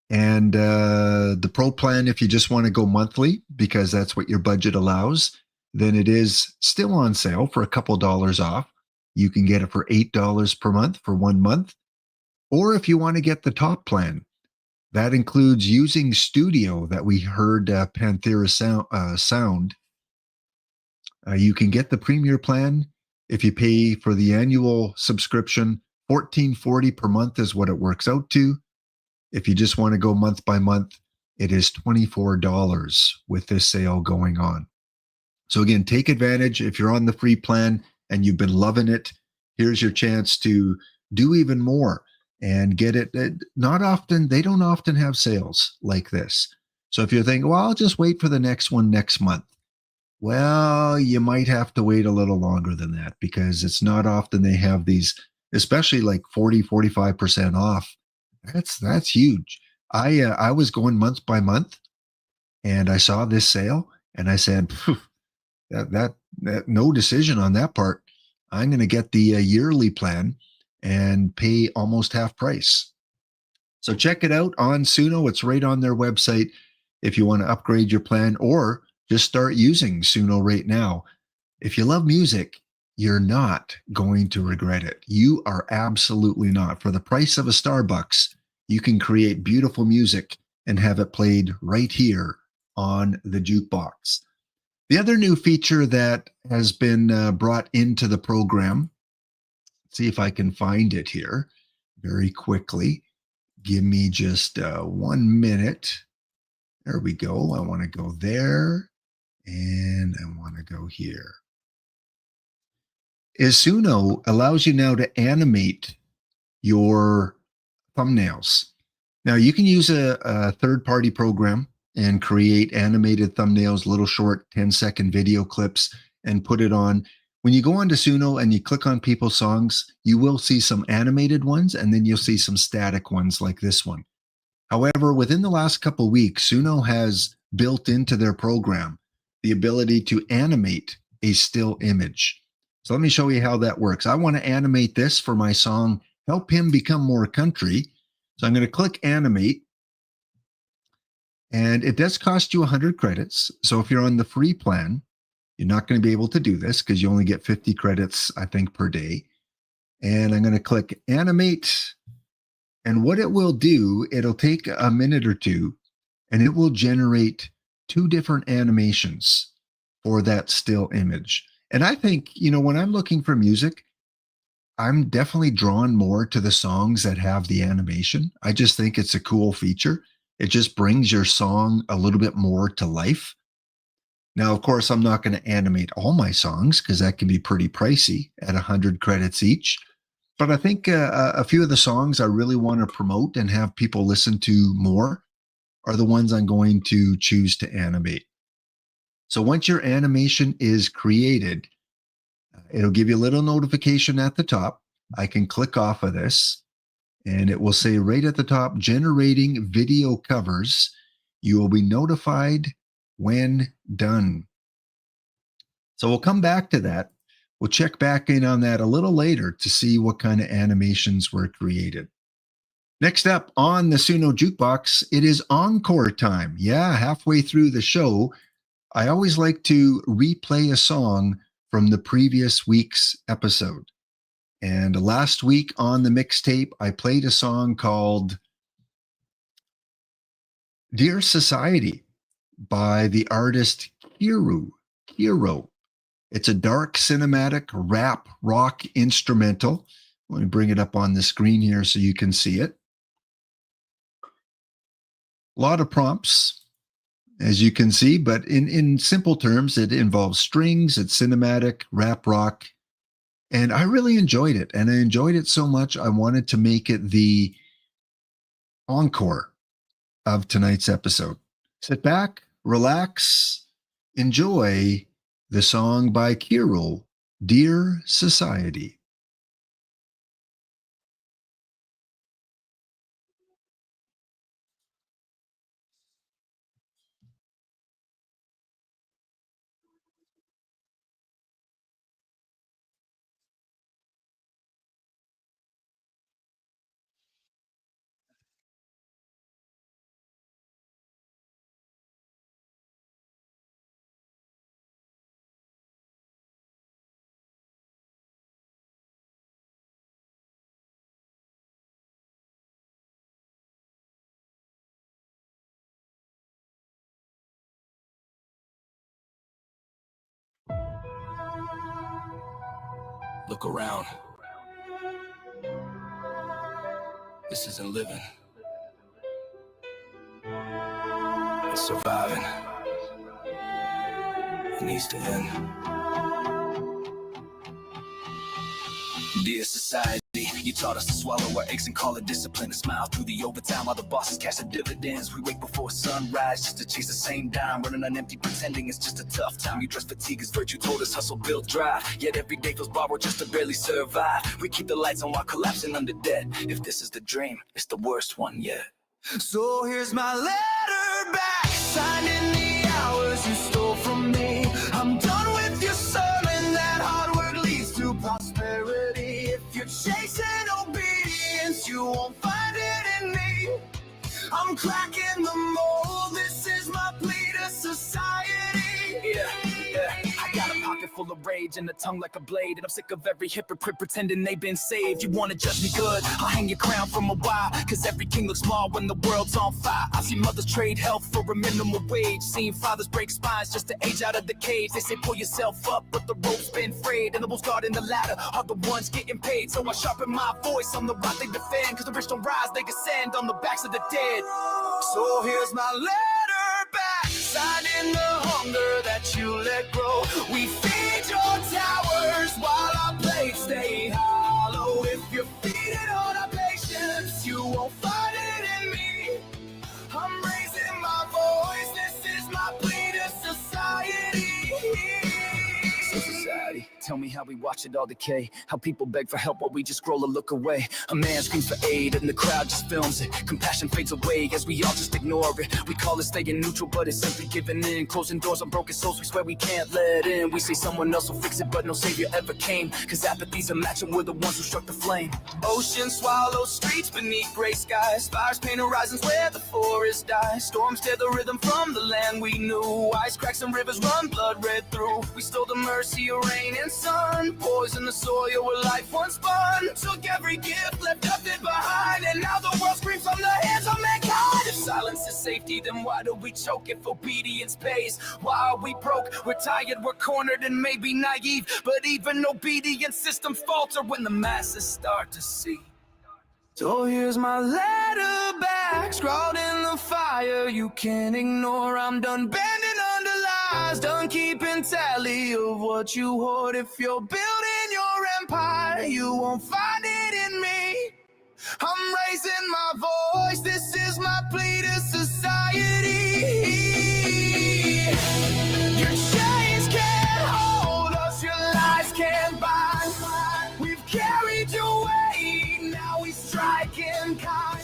And the Pro plan, if you just want to go monthly, because that's what your budget allows, then it is still on sale for a couple dollars off. You can get it for $8 per month for 1 month. Or if you want to get the top plan, that includes using Studio that we heard Panthera sound. You can get the Premier plan if you pay for the annual subscription. $14.40 per month is what it works out to. If you just want to go month by month, it is $24 with this sale going on. So again, take advantage. If you're on the free plan and you've been loving it, here's your chance to do even more and get it. Not often, they don't often have sales like this. So if you're thinking, well, I'll just wait for the next one next month. Well, you might have to wait a little longer than that because it's not often they have these, especially like 40, 45% off. That's huge. I was going month by month and I saw this sale and I said, that no decision on that part. I'm going to get the yearly plan and pay almost half price. So check it out on SUNO. It's right on their website if you want to upgrade your plan or just start using SUNO right now. If you love music, you're not going to regret it. You are absolutely not. For the price of a Starbucks, you can create beautiful music and have it played right here on the jukebox. The other new feature that has been brought into the program, let's see if I can find it here very quickly. Give me just 1 minute. There we go. I want to go there and I want to go here. SUNO allows you now to animate your thumbnails. Now you can use a third-party program and create animated thumbnails, little short 10-second video clips, and put it on. When you go onto SUNO and you click on people's songs, you will see some animated ones, and then you'll see some static ones like this one. However, within the last couple of weeks, SUNO has built into their program the ability to animate a still image. So let me show you how that works. I want to animate this for my song, Help Him Become More Country. So I'm going to click Animate. And it does cost you 100 credits. So if you're on the free plan, you're not going to be able to do this because you only get 50 credits, I think, per day. And I'm going to click Animate. And what it will do, it'll take a minute or two, and it will generate 2 different animations for that still image. And I think, when I'm looking for music, I'm definitely drawn more to the songs that have the animation. I just think it's a cool feature. It just brings your song a little bit more to life. Now, of course, I'm not going to animate all my songs because that can be pretty pricey at 100 credits each. But I think a few of the songs I really want to promote and have people listen to more are the ones I'm going to choose to animate. So once your animation is created, it'll give you a little notification at the top. I can click off of this and it will say right at the top, generating video covers. You will be notified when done. So we'll come back to that. We'll check back in on that a little later to see what kind of animations were created. Next up on the SUNO Jukebox, it is encore time. Yeah, halfway through the show, I always like to replay a song from the previous week's episode. And last week on the mixtape, I played a song called Dear Society by the artist Kiro. It's a dark cinematic rap rock instrumental. Let me bring it up on the screen here so you can see it. A lot of prompts, as you can see, but in simple terms, it involves strings, it's cinematic, rap rock, and I really enjoyed it. And I enjoyed it so much, I wanted to make it the encore of tonight's episode. Sit back, relax, enjoy the song by Kiro, Dear Society. Look around. This isn't living. It's surviving. It needs to end. Dear society, you taught us to swallow our eggs and call it discipline, and smile through the overtime while the bosses cash the dividends. We wake before sunrise just to chase the same dime, running on empty, pretending it's just a tough time. You dress fatigue as virtue, told us hustle, build, drive, yet every day feels borrowed just to barely survive. We keep the lights on while collapsing under debt. If this is the dream, it's the worst one yet. So here's my letter back, signed in the hours you stole from me. I'm done with your sermon that hard work leads to prosperity. If you're chasing obedience, you won't find it in me. I'm cracking the mold, this is my plea to society. Yeah. I got a pocket full of rage and a tongue like a blade, and I'm sick of every hypocrite pretending they've been saved. You wanna judge me good? I'll hang your crown from a while, cause every king looks small when the world's on fire. I've seen mothers trade health for a minimum wage, seen fathers break spines just to age out of the cage. They say pull yourself up, but the rope's been frayed, and the most guarding the ladder are the ones getting paid. So I sharpen my voice on the rock they defend, cause the rich don't rise, they descend on the backs of the dead. So here's my letter back, signed in the hunger that you let grow. We feed your towers while our plates stay hollow. If you're feeding on our patience, you won't find it in me. I'm raising my voice, this is my plea to society. So society, tell me how we watch it all decay, how people beg for help while we just scroll or look away. A man screams for aid and the crowd just films it. Compassion fades away as we all just ignore it. We call it staying neutral, but it's simply giving in. Closing doors on broken souls, we swear we can't let in. We say someone else will fix it, but no savior ever came, cause apathy's a match and we're the ones who struck the flame. Oceans swallow streets beneath gray skies, fires paint horizons where the forest dies. Storms tear the rhythm from the land we knew, ice cracks and rivers run blood red through. We stole the mercy of rain and sun, poison the soil where life once spun. Took every gift, left nothing behind, and now the world screams from the hands of mankind. If silence is safety, then why do we choke? If obedience pays, why are we broke? We're tired, we're cornered, and maybe naive, but even obedient systems falter when the masses start to see. So here's my letter back, scrawled in the fire you can't ignore. I'm done bending under lies, done keeping tally of what you hoard. If you're building your empire, you won't find it in me. I'm raising my voice, this is my plea to society. Your chains can't hold us, your lies can't bind. We've carried your weight, now we strike in kind.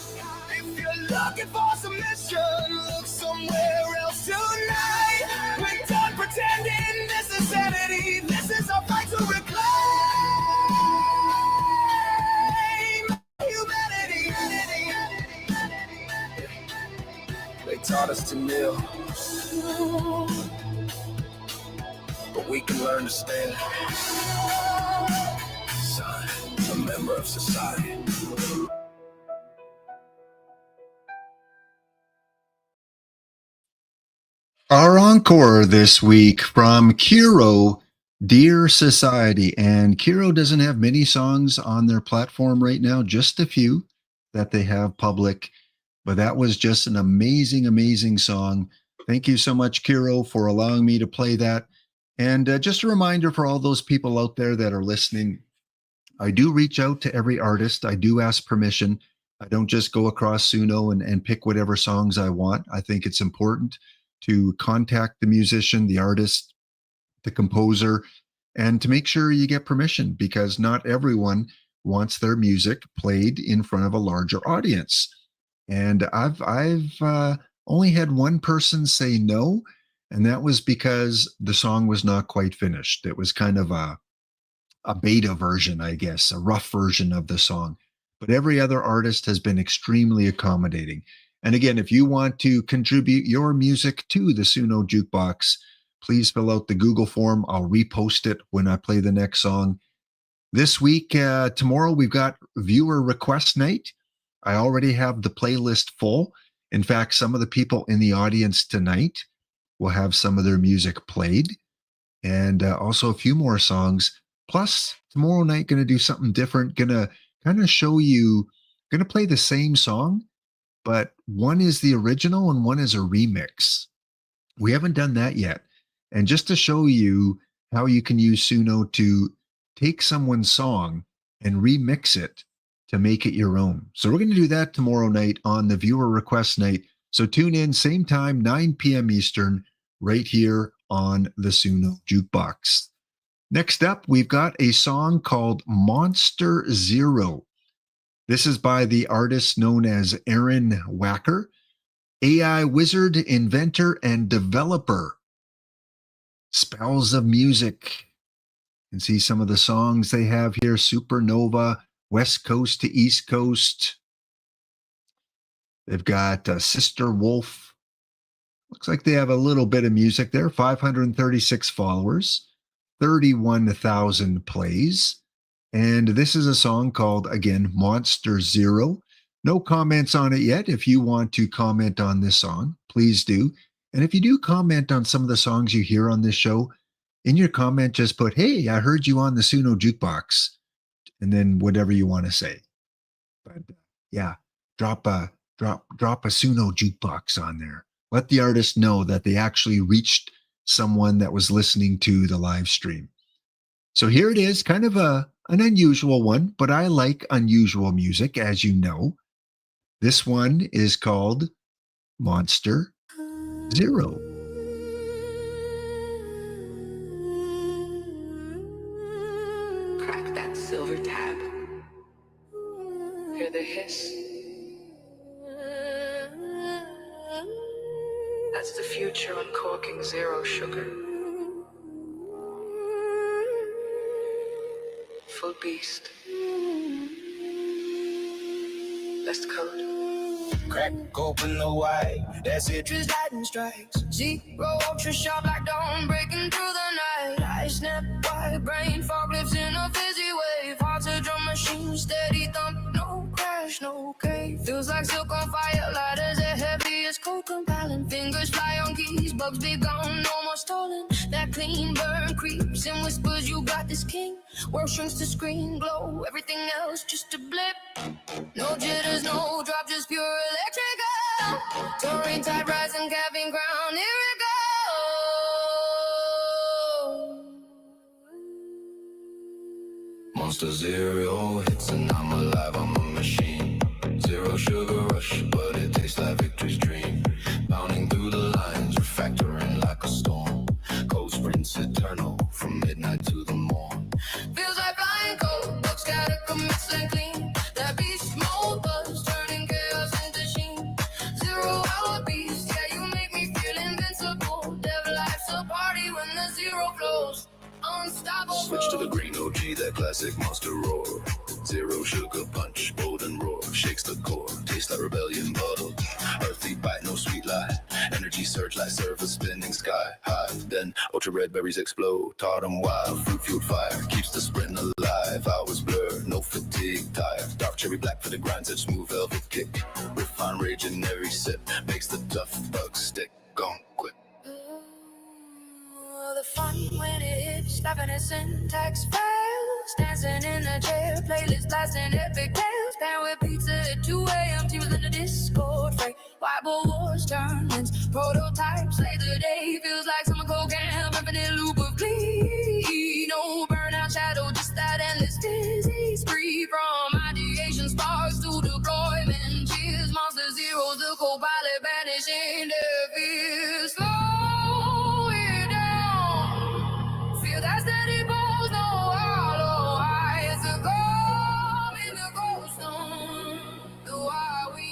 If you're looking for submission, look somewhere else tonight. We're done pretending this is sanity, this is our fight to reclaim. But we can learn to stand. Son, a member of society. Our encore this week from Kiro, Dear Society. And Kiro doesn't have many songs on their platform right now, just a few that they have public. But that was just an amazing, amazing song. Thank you so much, Kiro, for allowing me to play that. And just a reminder for all those people out there that are listening, I do reach out to every artist. I do ask permission. I don't just go across Suno and pick whatever songs I want. I think it's important to contact the musician, the artist, the composer, and to make sure you get permission, because not everyone wants their music played in front of a larger audience. And I've only had one person say no, and that was because the song was not quite finished. It was kind of a beta version, I guess, a rough version of the song. But every other artist has been extremely accommodating. And again, if you want to contribute your music to the SUNO Jukebox, please fill out the Google form. I'll repost it when I play the next song. This week, tomorrow, we've got viewer request night. I already have the playlist full. In fact, some of the people in the audience tonight will have some of their music played, and also a few more songs. Plus, tomorrow night, going to do something different. Going to kind of show you, going to play the same song, but one is the original and one is a remix. We haven't done that yet. And just to show you how you can use Suno to take someone's song and remix it to make it your own. So we're going to do that tomorrow night on the viewer request night. So tune in, same time, 9 p.m. Eastern, right here on the SUNO Jukebox. Next up, we've got a song called Monster Zero. This is by the artist known as Aaron Wacker, AI wizard, inventor, and developer. Spells of Music. You can see some of the songs they have here: Supernova, West Coast to East Coast. They've got Sister Wolf. Looks like they have a little bit of music there. 536 followers, 31,000 plays. And this is a song called, again, Monster Zero. No comments on it yet. If you want to comment on this song, please do. And if you do comment on some of the songs you hear on this show, in your comment, just put, "Hey, I heard you on the SUNO Jukebox," and then whatever you want to say. But yeah, drop a SUNO Jukebox on there. Let the artist know that they actually reached someone that was listening to the live stream. So here it is, kind of an unusual one, but I like unusual music, as you know. This one is called Monster Zero. Crack that silver tab. Hear the hiss. That's the future uncorking zero sugar. Full beast. Let's code. Crack open the white. That's it. Just lightning strikes. Zero ultra sharp like dawn breaking through the night. I snap wide brain fog lives in a fizzy wave. Heart's a drum machine, steady thump, no crash, no cave. Feels like silk on fire, light as heavy as cold compelling. Fingers fly on keys, bugs be gone, no more stolen. That clean burn creeps and whispers, you got this king. World shrinks to screen glow, everything else just a blip. No jitters, no drop, just pure electrical. Taurine tide rising, caffeine crown, here we go. Monster Zero hits and I'm alive, I'm a machine. Zero sugar rush, but it tastes like victory's dream. Pounding through the lines, refactoring like a storm. Cold sprints eternal, from midnight to the morn. Feels like flying cold, books gotta commit and clean. That beast mode buzz, turning chaos into sheen. 0 hour beast, yeah, you make me feel invincible. Dev life's a party when the zero flows. Unstoppable. Switch to the green OG, that classic monster roar. Zero sugar punch, golden roar. shakes the core. Taste like rebellion bottled. Earthly bite, no sweet lie. Energy surge like surface spinning sky high. Then ultra red berries explode. Taught 'em wild, fruit fueled fire. Keeps the sprint alive. Hours blur, no fatigue, tired. Dark cherry black for the grind, such smooth velvet kick. Refined rage in every sip. Makes the tough bugs stick. Gone quick. The fun when it hits, laughing at syntax fails. Dancing in the chair, playlist blasting epic tales. Pan with pizza at 2 a.m. Teams in the Discord fray. Whiteboard wars, tournaments, prototypes. Late the day, feels like summer cold camp. Infinite loop of glee. No burnout shadow, just that endless dizzy spree. From ideation sparks to deployment. Cheers, monster zeros, the co-pilot banishing their fears. Slow it down. Feel that steady pulse, no hollow eyes. The calm in the ghost zone. The why we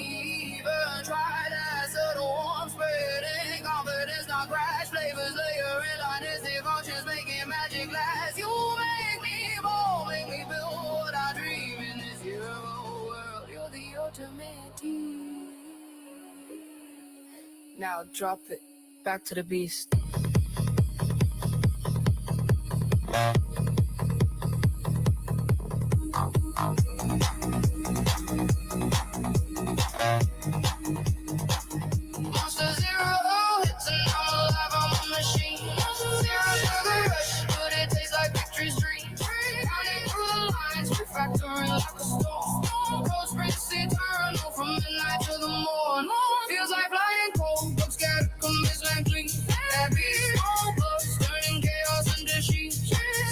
even try that subtle warmth spreading. Confidence, not crash. Flavors layering, dynastic functions making magic last. You make me bold, make me build what I dream in this hero world. You're the ultimate team. Now drop it. Back to the beast. Monster Zero hits and I'm alive, I'm a machine. Monster Zero sugar rush, but it tastes like victory's dream. Counting through the lines, refactoring like a storm. Cold sprints eternal from midnight to the morn. Feels like flying cold, books scattered, commiserating. That beast, all books turning chaos into sheets.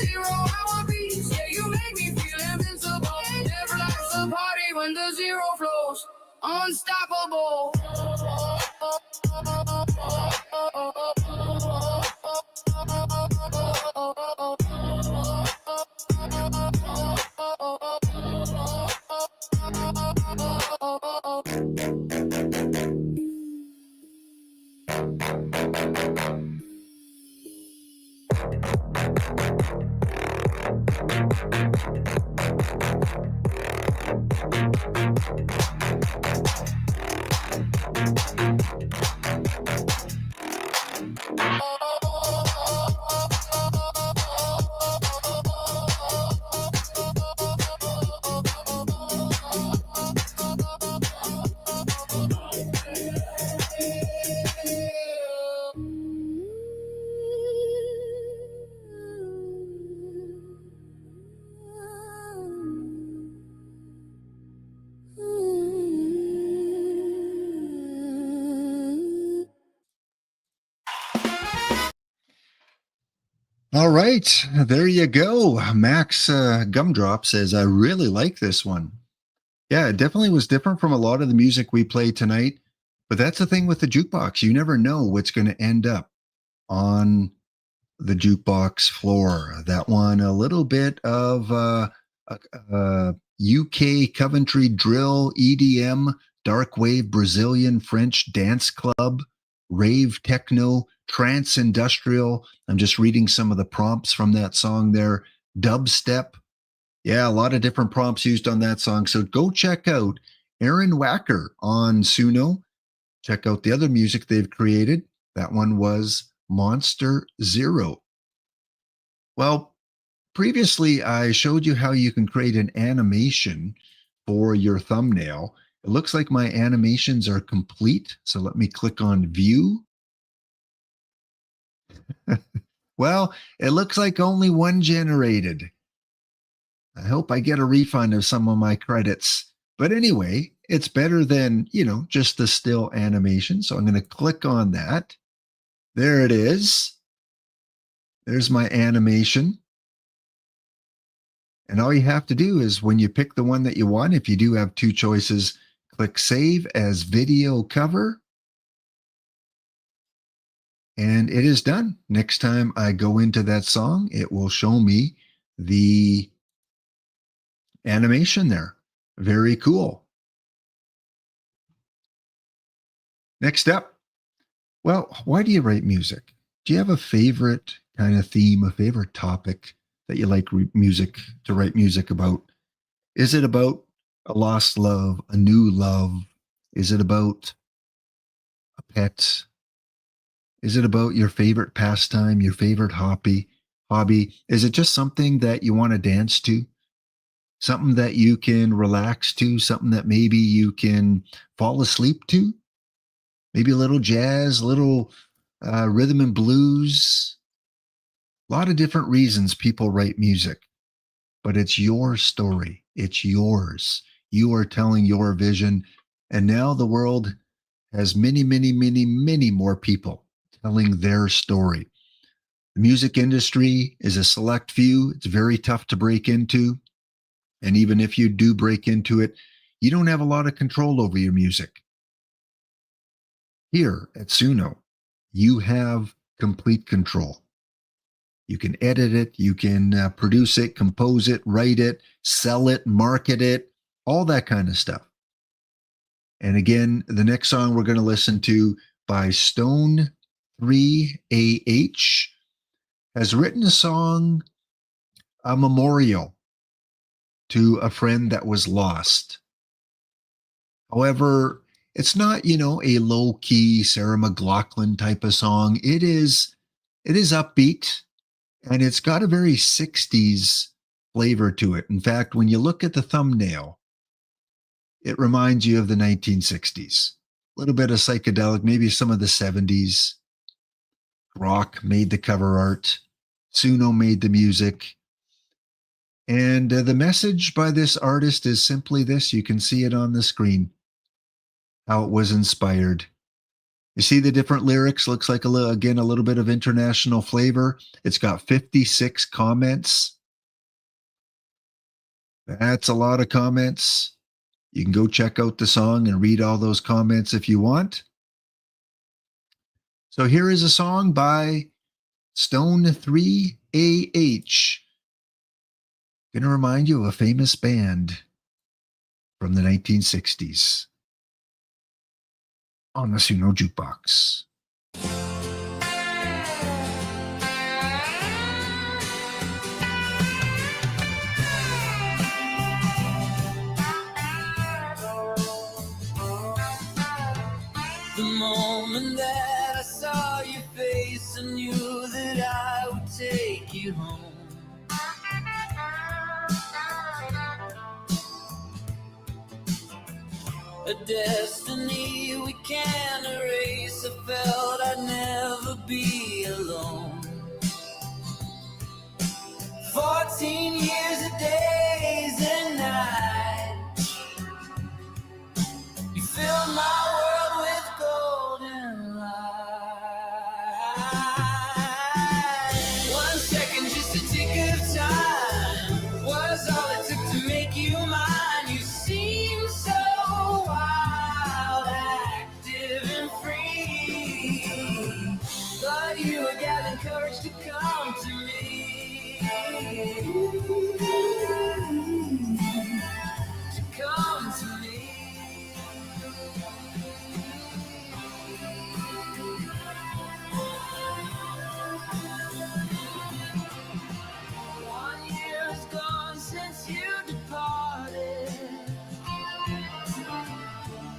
0 hour beats, yeah, you make me feel invincible. Never life's a party when the zero flows. Unstoppable. All right, there you go. Max Gumdrop says, I really like this one. Yeah, it definitely was different from a lot of the music we played tonight. But that's the thing with the jukebox. You never know what's going to end up on the jukebox floor. That one, a little bit of UK Coventry drill, EDM, dark wave, Brazilian, French dance club, rave techno, trance industrial. I'm just reading some of the prompts from that song there. Dubstep. Yeah, a lot of different prompts used on that song. So go check out Aaron Wacker on SUNO. Check out the other music they've created. That one was Monster Zero. Well, previously I showed you how you can create an animation for your thumbnail. It looks like my animations are complete. So let me click on View. Well, it looks like only one generated. I hope I get a refund of some of my credits. But anyway, it's better than, just the still animation. So I'm going to click on that. There it is. There's my animation. And all you have to do is when you pick the one that you want, if you do have two choices, click Save as Video Cover. And it is done. Next time I go into that song, it will show me the animation there. Very cool. Next up, well, why do you write music? Do you have a favorite kind of theme, a favorite topic that you like to write music about? Is it about A lost love, a new love? Is it about a pet? Is it about your favorite pastime, your favorite hobby? Is it just something that you want to dance to? Something that you can relax to, something that maybe you can fall asleep to? Maybe a little jazz, a little rhythm and blues. A lot of different reasons people write music, but it's your story. It's yours. You are telling your vision. And now the world has many, many, many, many more people telling their story. The music industry is a select few. It's very tough to break into. And even if you do break into it, you don't have a lot of control over your music. Here at SUNO, you have complete control. You can edit it, you can produce it, compose it, write it, sell it, market it, all that kind of stuff. And again, the next song we're going to listen to by Stone 3AH has written a song, a memorial to a friend that was lost. However, it's not, a low-key Sarah McLachlan type of song. It is upbeat, and it's got a very 60s flavor to it. In fact, when you look at the thumbnail, it reminds you of the 1960s. A little bit of psychedelic, maybe some of the 70s. Rock made the cover art. SUNO made the music. And the message by this artist is simply this. You can see it on the screen, how it was inspired. You see the different lyrics, looks like a little bit of international flavor. It's got 56 comments. That's a lot of comments. You can go check out the song and read all those comments if you want. So here is a song by Stone 3AH. Going to remind you of a famous band from the 1960s on the SUNO Jukebox. The moment that I saw your face, I knew that I would take you home. A destiny we can't erase. I felt I'd never be alone. 14 years of days and nights, you filled my world with golden light. 1 second, just a tick of time, was all it took to make you mine. You seem so wild, active and free. Thought you were gathering courage to come to me. To come to me. One year's gone since you departed,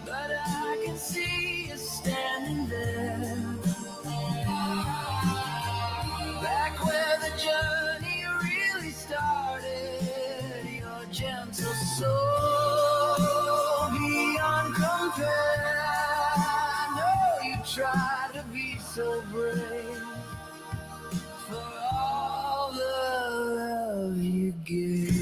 but I can see you standing there, back where the journey really started. Your gentle soul beyond compare. I know you try to be so brave for all the love you give.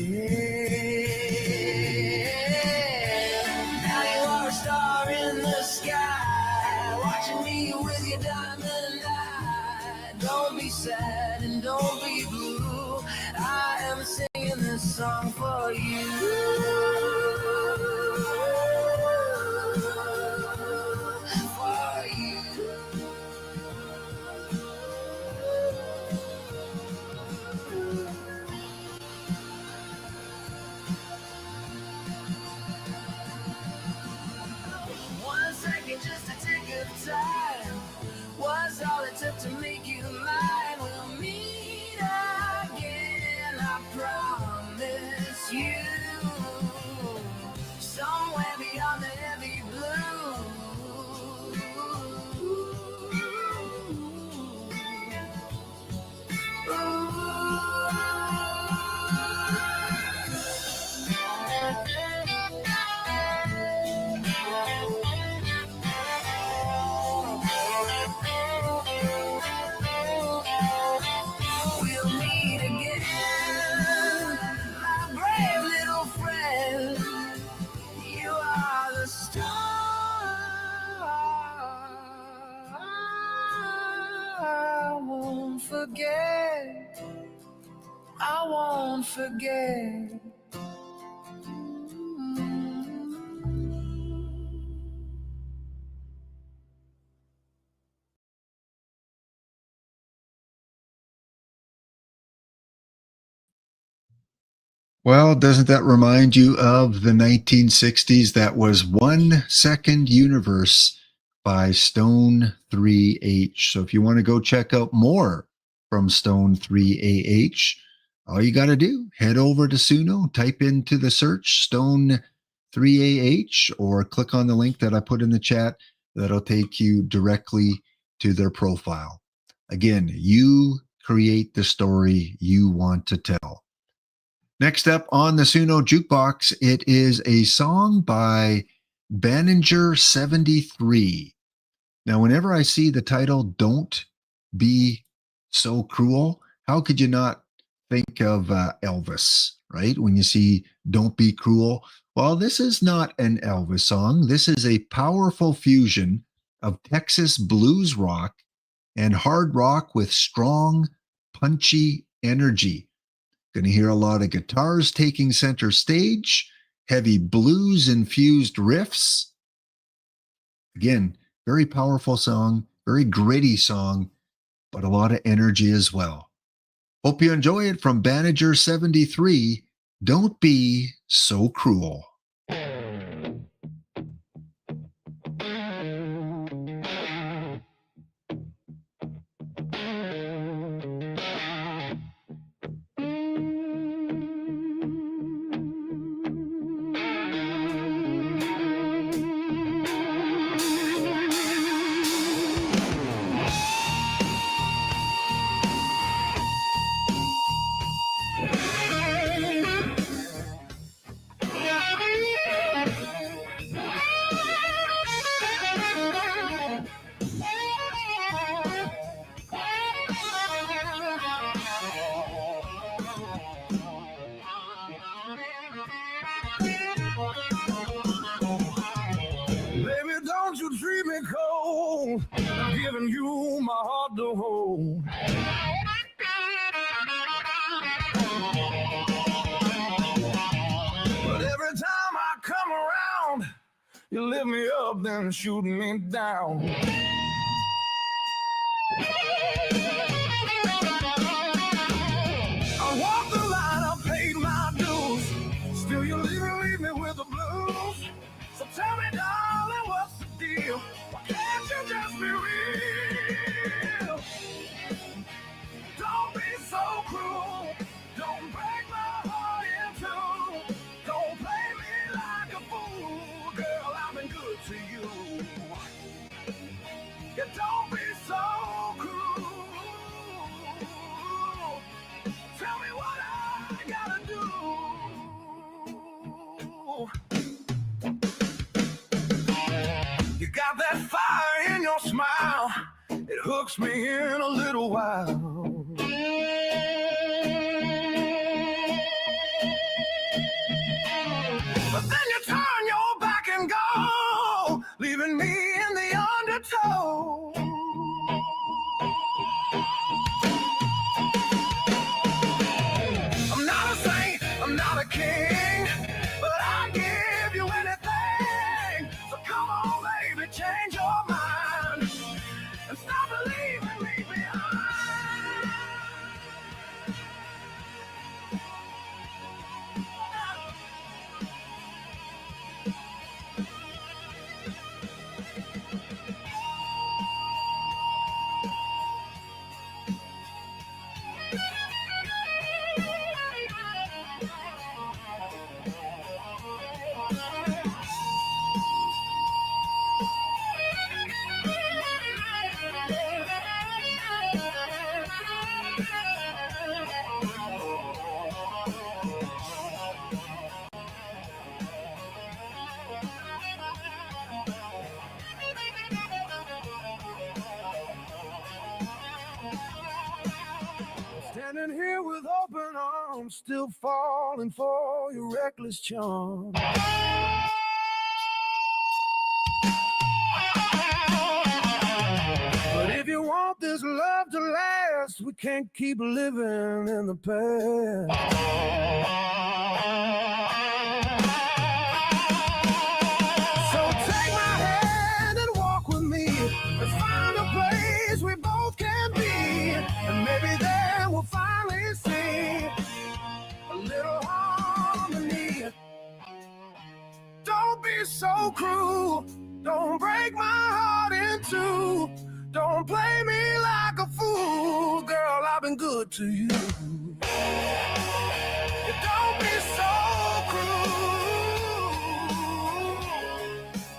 Now you are a star in the sky, watching me with your diamond eye. Don't be sad and don't be blue, I am singing this song for you. For you. One second, just a tick of time, was all it took to make you mine. We'll meet again, I promise you. forget. I won't forget. Well, doesn't that remind you of the 1960s? That was 1 Second Universe by Stone 3H. So if you want to go check out more from Stone 3AH, all you got to do, head over to Suno, type into the search Stone 3AH, or click on the link that I put in the chat. That'll take you directly to their profile. Again, you create the story you want to tell. Next up on the SUNO Jukebox, it is a song by Banninger 73. Now, whenever I see the title, Don't Be So Cruel, how could you not think of Elvis, right? When you see Don't Be Cruel. Well, this is not an Elvis song. This is a powerful fusion of Texas blues rock and hard rock with strong, punchy energy. Going to hear a lot of guitars taking center stage, heavy blues-infused riffs. Again, very powerful song, very gritty song, but a lot of energy as well. Hope you enjoy it from Banninger 73. Don't Be So Cruel. Baby, don't you treat me cold. I'm giving you my heart to hold. But every time I come around, you lift me up, then shoot me down. I walked the line, I paid my dues. Still you leave me with the blues. So tell me, darling, what's the deal? Why can't you just be real? Don't be so cruel. Don't break my heart in two. Don't play me like a fool. Girl, I've been good to you. Yeah, don't be so cruel. Tell me what I gotta do. You got that fire in your smile. It hooks me in a little while. But then you turn your back and go, leaving me in the undertow. I'm not a saint, I'm not a king, but I give you anything. So come on, baby, change your mind and stop leaving me behind. Standing here with open arms, still falling for your reckless charm. But if you want this love to last, past. We can't keep living in the past. So take my hand and walk with me. Let's find a place we both can be. And maybe then we'll finally see a little harmony. Don't be so cruel. Don't break my heart in two. Don't play me like a fool. Girl, I've been good to you. Don't be so cruel.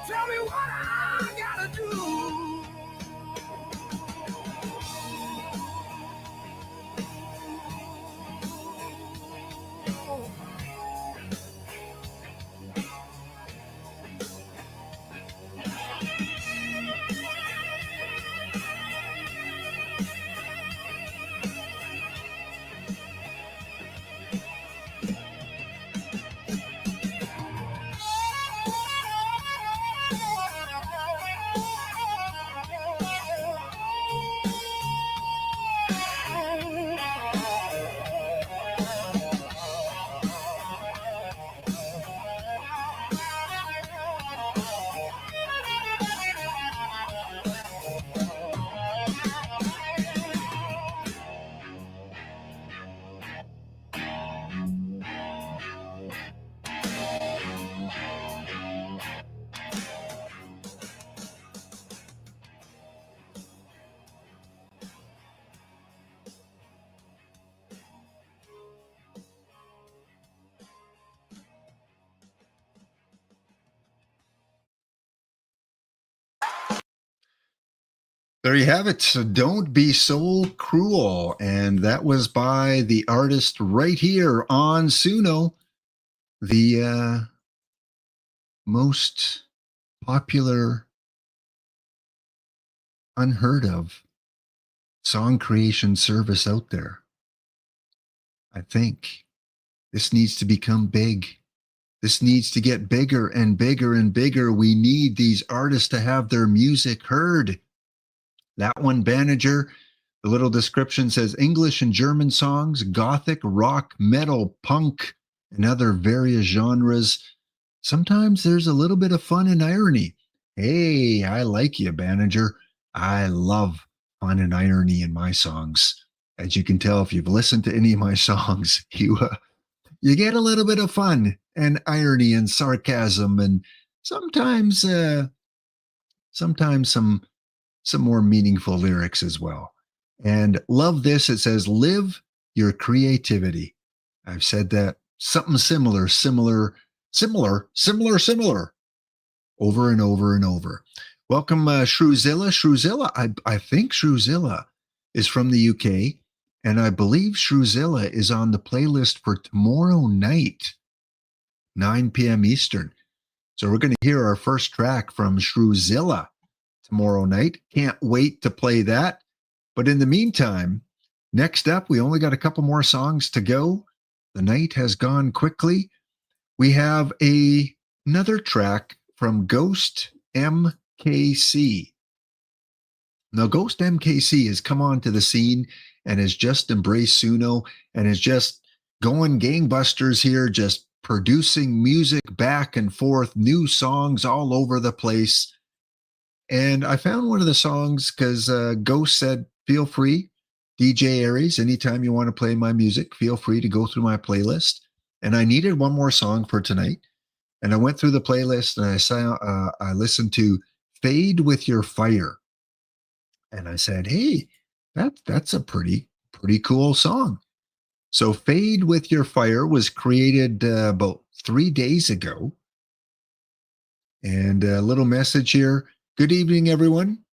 Tell me what I gotta do. There you have it. So don't be so cruel. And that was by the artist right here on SUNO, the most popular, unheard of song creation service out there. I think this needs to become big. This needs to get bigger and bigger and bigger. We need these artists to have their music heard. That one, Banniger, the little description says English and German songs, gothic, rock, metal, punk, and other various genres. Sometimes there's a little bit of fun and irony. Hey, I like you, Banniger. I love fun and irony in my songs. As you can tell, if you've listened to any of my songs, you get a little bit of fun and irony and sarcasm, and sometimes some more meaningful lyrics as well. And love this. It says, live your creativity. I've said that something similar, over and over and over. Welcome, Shrewzilla. Shrewzilla, I think Shrewzilla is from the UK, and I believe Shrewzilla is on the playlist for tomorrow night, 9 p.m. Eastern. So we're going to hear our first track from Shrewzilla tomorrow night. Can't wait to play that. But in the meantime, next up, we only got a couple more songs to go. The night has gone quickly. We have another track from Ghost MKC. Now, Ghost MKC has come onto the scene and has just embraced SUNO and is just going gangbusters here, just producing music back and forth, new songs all over the place. And I found one of the songs because Ghost said, feel free, DJ Aries, anytime you want to play my music, feel free to go through my playlist. And I needed one more song for tonight. And I went through the playlist and I listened to Fade With Your Fire. And I said, hey, that's a pretty cool song. So Fade With Your Fire was created about 3 days ago. And a little message here. Good evening, everyone.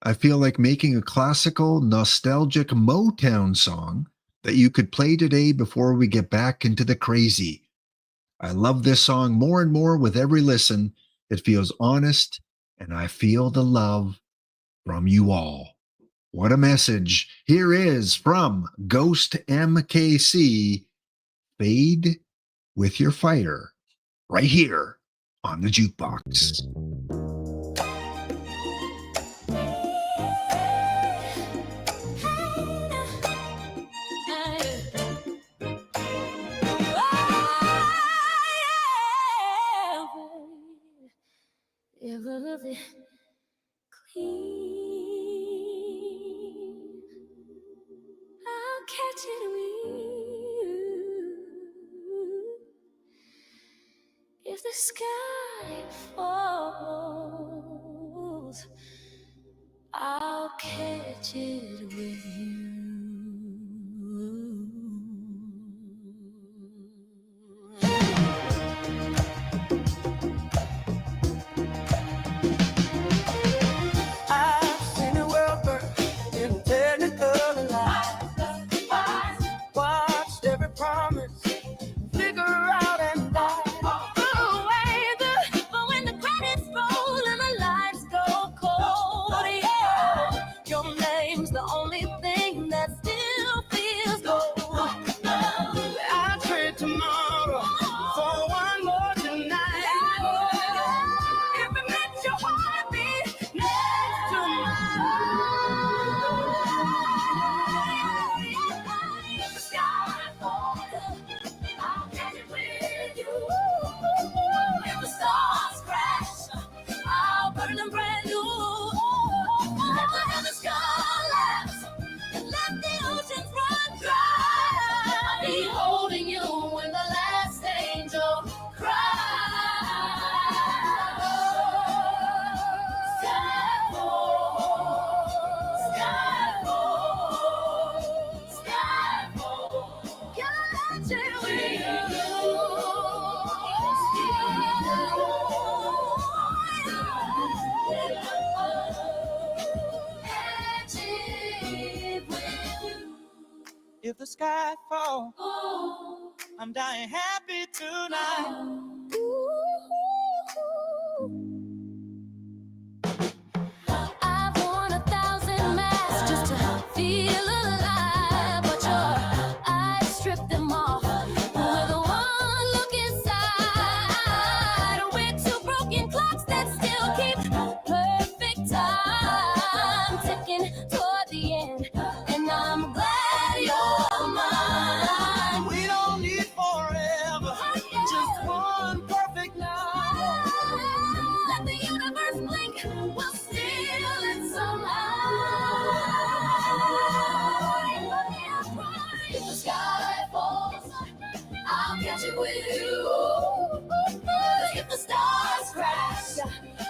I feel like making a classical, nostalgic Motown song that you could play today before we get back into the crazy. I love this song more and more with every listen. It feels honest, and I feel the love from you all. What a message. Here is from Ghost MKC, Fade With Your Fire, right here on the Jukebox. If the sky falls, I'll catch it with you. I've seen the world burn in technical light. Watched every promise figure out and die. But when the credits roll and the lights go cold, yeah, your name's the only thing that still feels gold. I'll trade tomorrow for one more tonight. If it makes your heart beat next to mine. If the sky falls, I'll catch it with you. If the stars crash, I'll burn them brand new. Let the heavens collapse and let the oceans run dry. I'll be holding you when the last angel cries. Skyfall, catch it with you. If the sky falls, I'm dying happy tonight. I've worn 1,000 masks just to feel alive, but your eyes strip them off with one look inside. We're two broken clocks that still keep perfect time, ticking toward the end, and I'm glad you're mine. We don't need forever, just one perfect night. Let the universe blink, we'll steal it somehow. If the sky falls, I'll catch it with you. If the stars crash,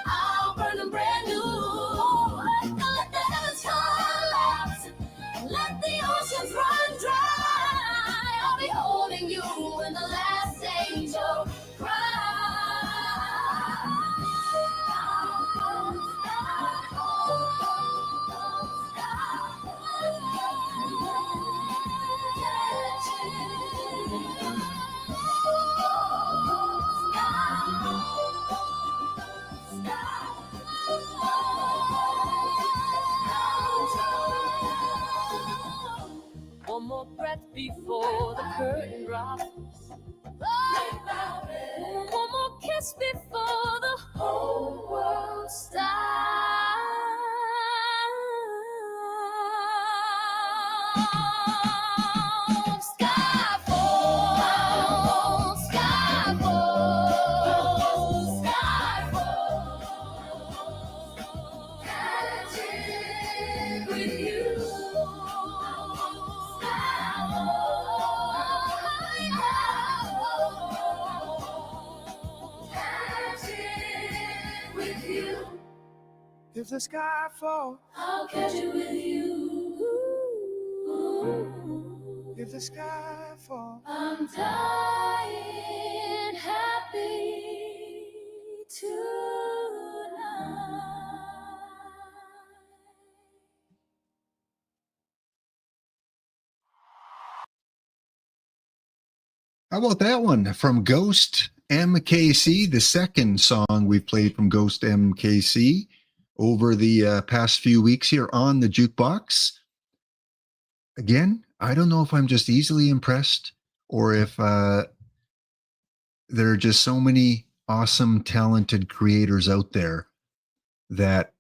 I'll burn them brand new. Let the heavens collapse, let the oceans run dry. I'll be holding you when the last angel One more breath before the curtain drops. One more kiss before the whole world stops. Skyfall, skyfall, skyfall. Catch it with you. If the sky falls, I'll catch it with you. if the sky falls, I'm dying happy tonight. How about that one from Ghost MKC, the second song we've played from Ghost MKC over the past few weeks here on the Jukebox. Again, I don't know if I'm just easily impressed or if there are just so many awesome, talented creators out there that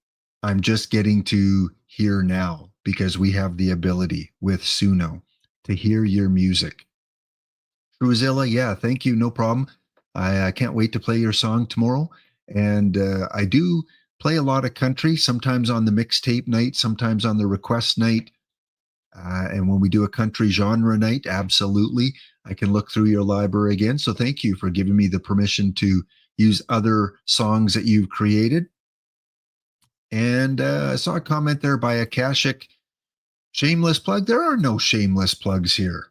I'm just getting to hear now because we have the ability with SUNO to hear your music. Druzilla, yeah, thank you. No problem. I can't wait to play your song tomorrow. And I do play a lot of country, sometimes on the mixtape night, sometimes on the request night. And when we do a country genre night, absolutely, I can look through your library again. So thank you for giving me the permission to use other songs that you've created. And I saw a comment there by Akashic. Shameless plug. There are no shameless plugs here.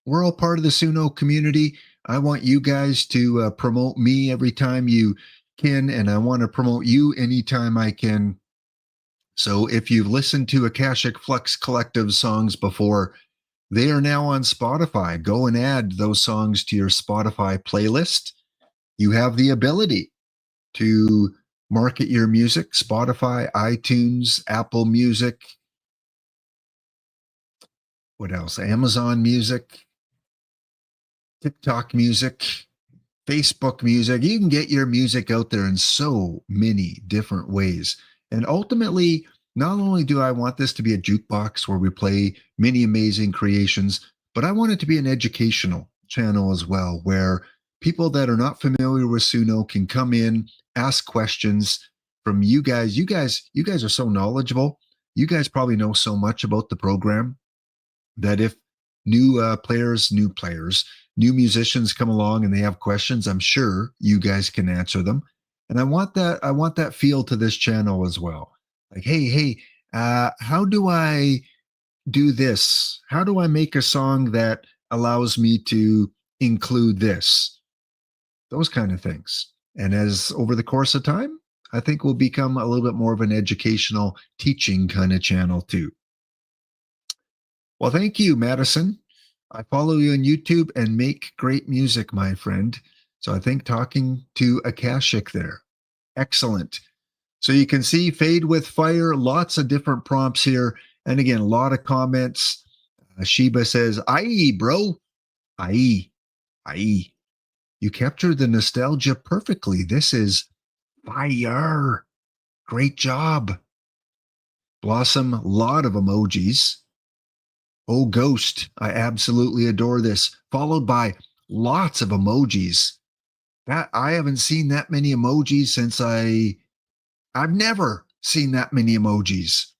We're all part of the SUNO community. I want you guys to promote me every time you can, and I want to promote you anytime I can. So if you've listened to Akashic Flux Collective songs before, they are now on Spotify. Go and add those songs to your Spotify playlist. You have the ability to market your music, Spotify, iTunes, Apple Music. What else? Amazon Music, TikTok Music, Facebook Music. You can get your music out there in so many different ways. And ultimately, not only do I want this to be a jukebox where we play many amazing creations, but I want it to be an educational channel as well, where people that are not familiar with SUNO can come in, ask questions from you guys. You guys are so knowledgeable. You guys probably know so much about the program that if new musicians come along and they have questions, I'm sure you guys can answer them. And I want that feel to this channel as well. Like, hey, how do I do this? How do I make a song that allows me to include this? Those kind of things. And as over the course of time, I think we'll become a little bit more of an educational teaching kind of channel too. Well, thank you, Madison. I follow you on YouTube and make great music, my friend. So I think talking to Akashic there. Excellent. So you can see Fade with Fire, lots of different prompts here. And again, a lot of comments. Sheba says, aye, bro. Aye. You captured the nostalgia perfectly. This is fire. Great job. Blossom, lot of emojis. Oh, Ghost, I absolutely adore this. Followed by lots of emojis. That I haven't seen that many emojis since I've never seen that many emojis.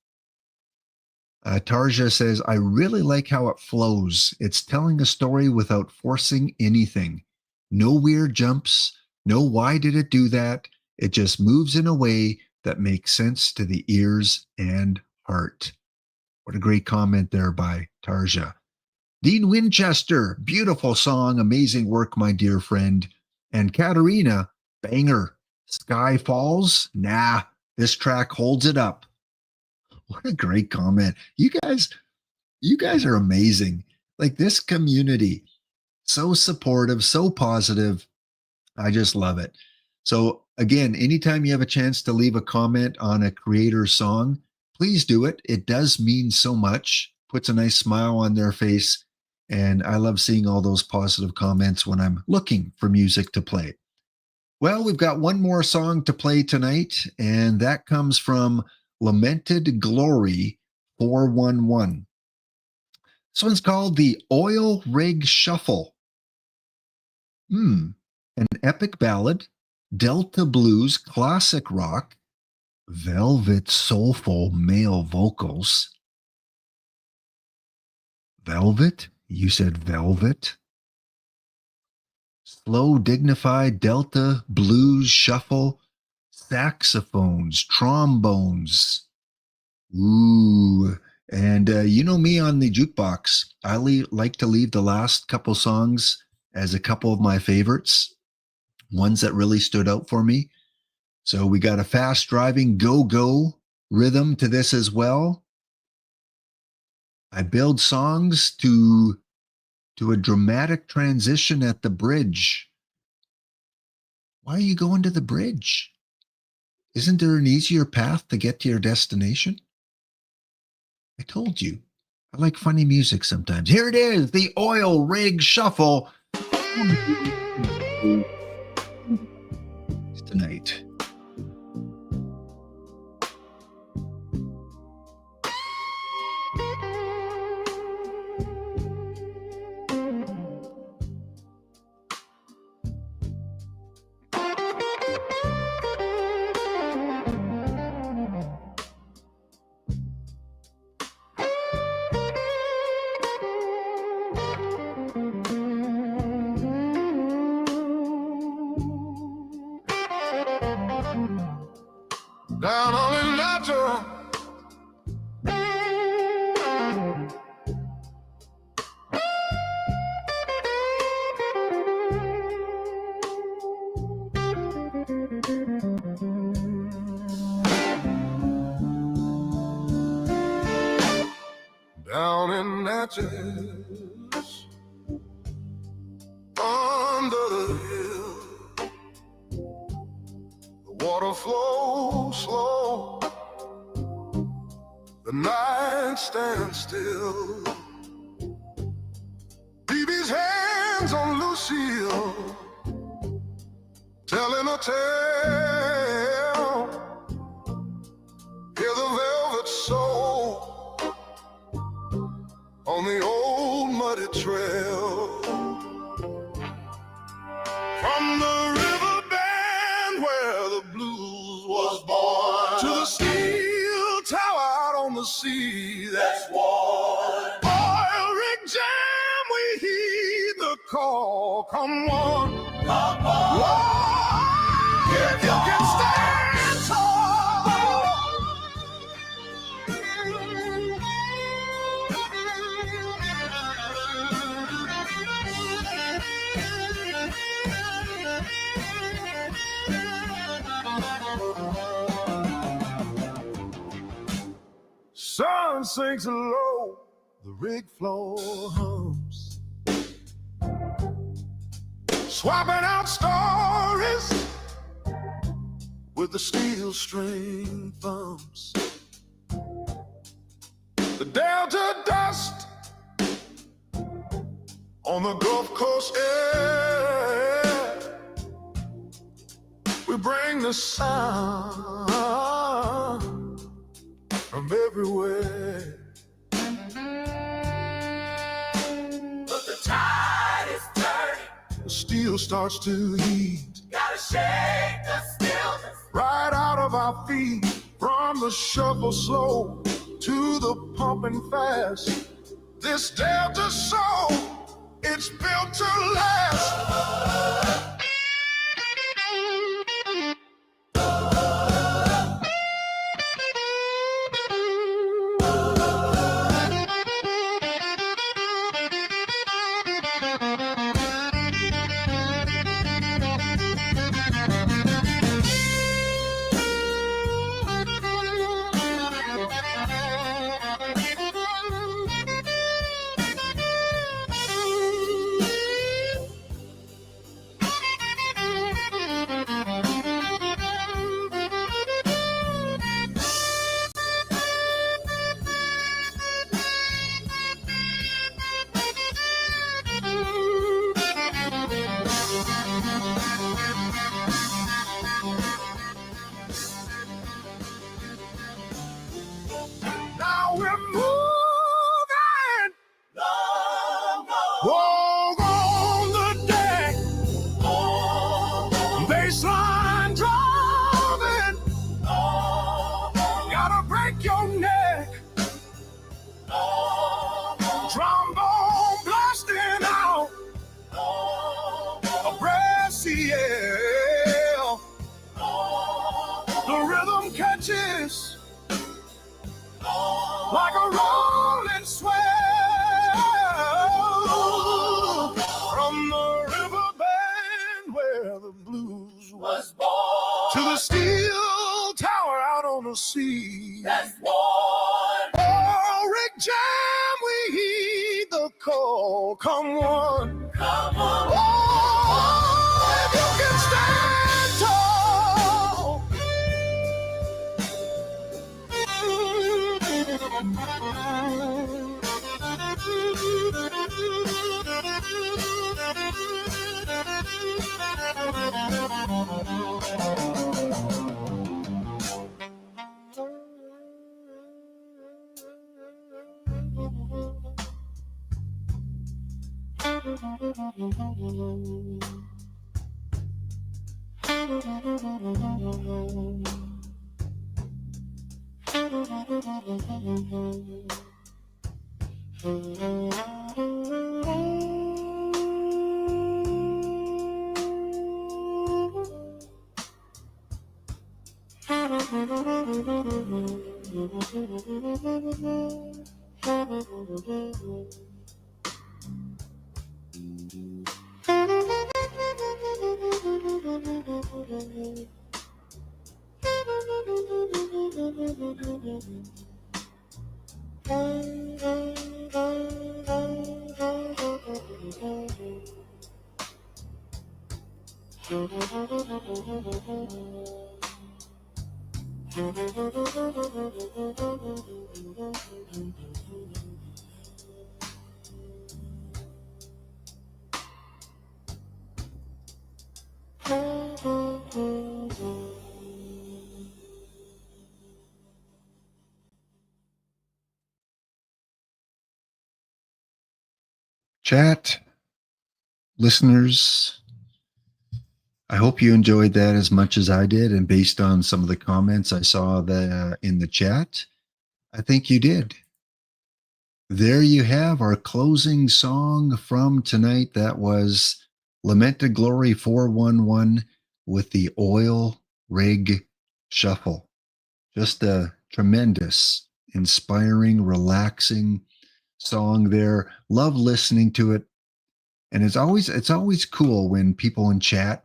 Tarja says, I really like how it flows. It's telling a story without forcing anything. No weird jumps. No why did it do that? It just moves in a way that makes sense to the ears and heart. What a great comment there by Tarja. Dean Winchester, beautiful song, amazing work, my dear friend. And Katerina, banger. Sky Falls, nah, this track holds it up. What a great comment. You guys are amazing. Like this community, so supportive, so positive. I just love it. So again, anytime you have a chance to leave a comment on a creator's song, please do it. It does mean so much. Puts a nice smile on their face. And I love seeing all those positive comments when I'm looking for music to play. Well, we've got one more song to play tonight, and that comes from Lamented Glory 411. This one's called the Oil Rig Shuffle. An epic ballad, Delta blues, classic rock, velvet soulful male vocals. Velvet? You said velvet? Slow, dignified Delta blues shuffle, saxophones, trombones. Ooh. And you know me on the jukebox. I like to leave the last couple songs as a couple of my favorites, ones that really stood out for me. So we got a fast driving go-go rhythm to this as well. I build songs to a dramatic transition at the bridge. Why are you going to the bridge? Isn't there an easier path to get to your destination? I told you. I like funny music sometimes. Here it is, the Oil Rig Shuffle. Tonight. burning matches under the hill. The water flows slow, the night stands still. BB's hands on Lucille, telling a tale. Hear the velvet soul on the old muddy trail. From the river band where the blues was born to the steel tower out on the sea that's worn. Oil rig jam, we heed the call. Come on, come on. Whoa, if you can stand tall. Sun sinks low, the rig floor hums, swapping out stories with the steel string thumbs. The Delta dust on the Gulf Coast air. We bring the sound from everywhere. But the tide is turning, the steel starts to heat. Gotta shake the stillness right out of our feet. From the shuffle slow to the pumping fast, this Delta soul, it's built to last. Walk on the deck, baseline driving, gotta break your neck, trombone blasting out, a brassy yell, the rhythm catches like a rolling swell. From the river band where the blues was born to the steel tower out on the sea that's worn. Oh, rig jam, we heed the call. Come on, come on. Oh, if you can stand tall. Chat, listeners, I hope you enjoyed that as much as I did. And based on some of the comments I saw in the chat, I think you did. There you have our closing song from tonight. That was Lamented Glory 411 with the Oil Rig Shuffle. Just a tremendous, inspiring, relaxing song there. Love listening to it. And it's always cool when people in chat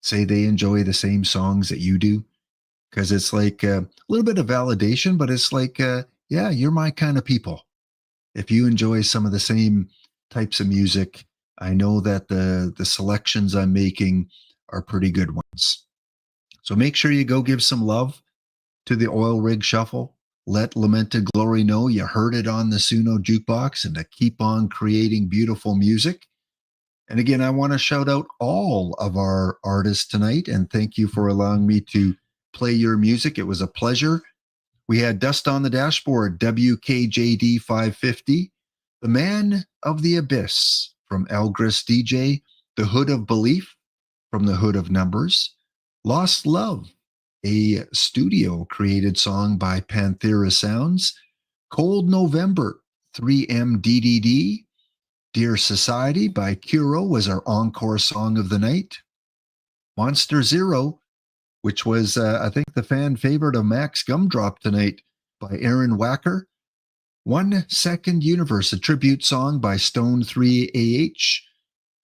say they enjoy the same songs that you do, because it's like a little bit of validation, but it's like, yeah, you're my kind of people. If you enjoy some of the same types of music, I know that the selections I'm making are pretty good ones. So make sure you go give some love to the Oil Rig Shuffle. Let Lamented Glory know you heard it on the SUNO Jukebox, and to keep on creating beautiful music. And again, I want to shout out all of our artists tonight, and thank you for allowing me to play your music. It was a pleasure. We had Dust on the Dashboard, WKJD 550, The Man of the Abyss from Elgris DJ, The Hood of Belief from The Hood of Numbers, Lost Love, a studio-created song by Panthera Sounds, Cold November, 3MDDD, Dear Society by Kuro was our encore song of the night, Monster Zero, which was, I think, the fan favorite of Max Gumdrop tonight by Aaron Wacker. 1 Second Universe, a tribute song by Stone 3AH.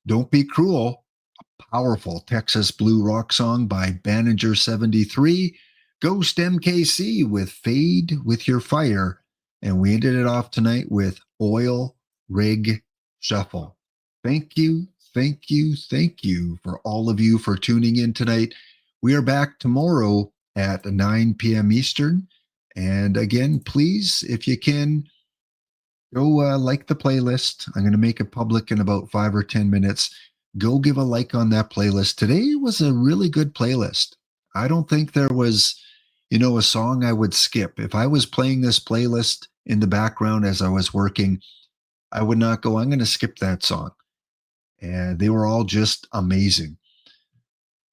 Don't Be Cruel, a powerful Texas blue rock song by Banninger 73. Ghost MKC with Fade With Your Fire. And we ended it off tonight with Oil Rig Shuffle. Thank you, thank you, thank you for all of you for tuning in tonight. We are back tomorrow at 9 p.m. Eastern. And again, please, if you can, go like the playlist. I'm going to make it public in about 5 or 10 minutes. Go give a like on that playlist. Today was a really good playlist. I don't think there was, a song I would skip. If I was playing this playlist in the background as I was working, I would not go, I'm going to skip that song. And they were all just amazing.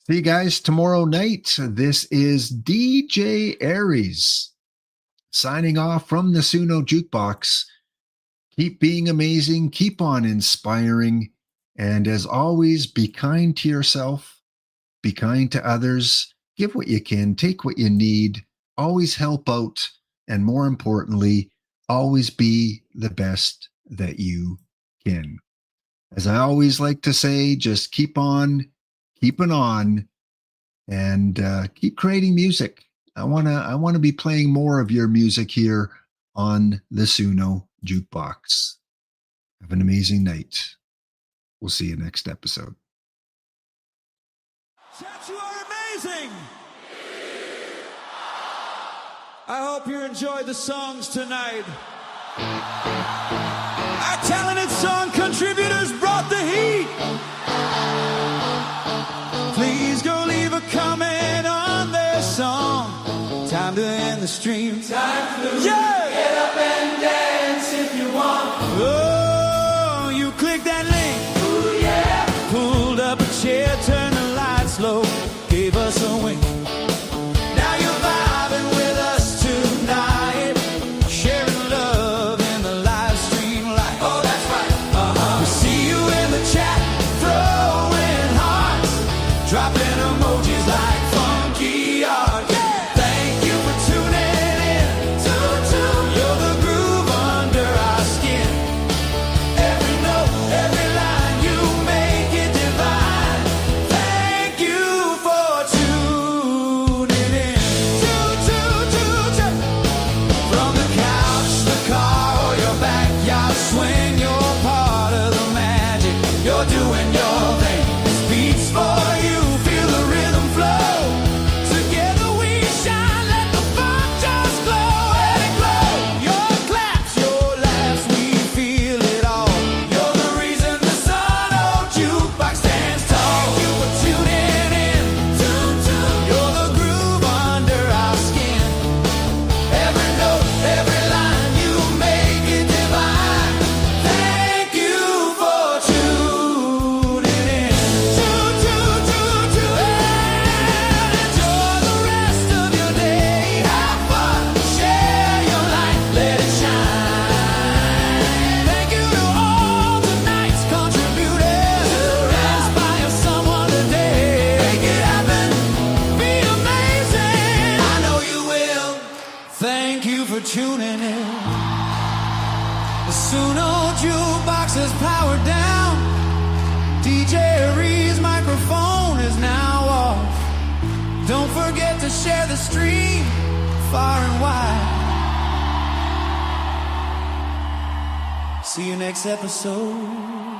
See you guys tomorrow night. This is DJ Aries signing off from the SUNO Jukebox. Keep being amazing. Keep on inspiring. And as always, be kind to yourself. Be kind to others. Give what you can. Take what you need. Always help out. And more importantly, always be the best that you can. As I always like to say, just keep on keeping on, and keep creating music. I wanna be playing more of your music here on the SUNO Jukebox. Have an amazing night. We'll see you next episode. Chat, you are amazing. I hope you enjoyed the songs tonight. Our talented song contributors brought the heat. Please go leave a comment on their song. Time to end the stream. Time to get up and dance if you want. Oh, you click that link. Ooh, yeah. Pulled up a chair, turned the lights low, gave us a wink. Now you're vibing with us tonight, sharing love in the live stream light. Oh, that's right. We see you in the chat, throwing hearts, dropping emojis like funky art. Yeah. Thank you for tuning in. You're the groove under our skin. Every note, every line, you make it divine. Thank you for tuning in. From the couch, the car, or your backyard swing, you're part of the magic. You're doing your thing. This beat's for you. jukebox is powered down. DJ Reed's microphone is now off. Don't forget to share the stream far and wide. See you next episode.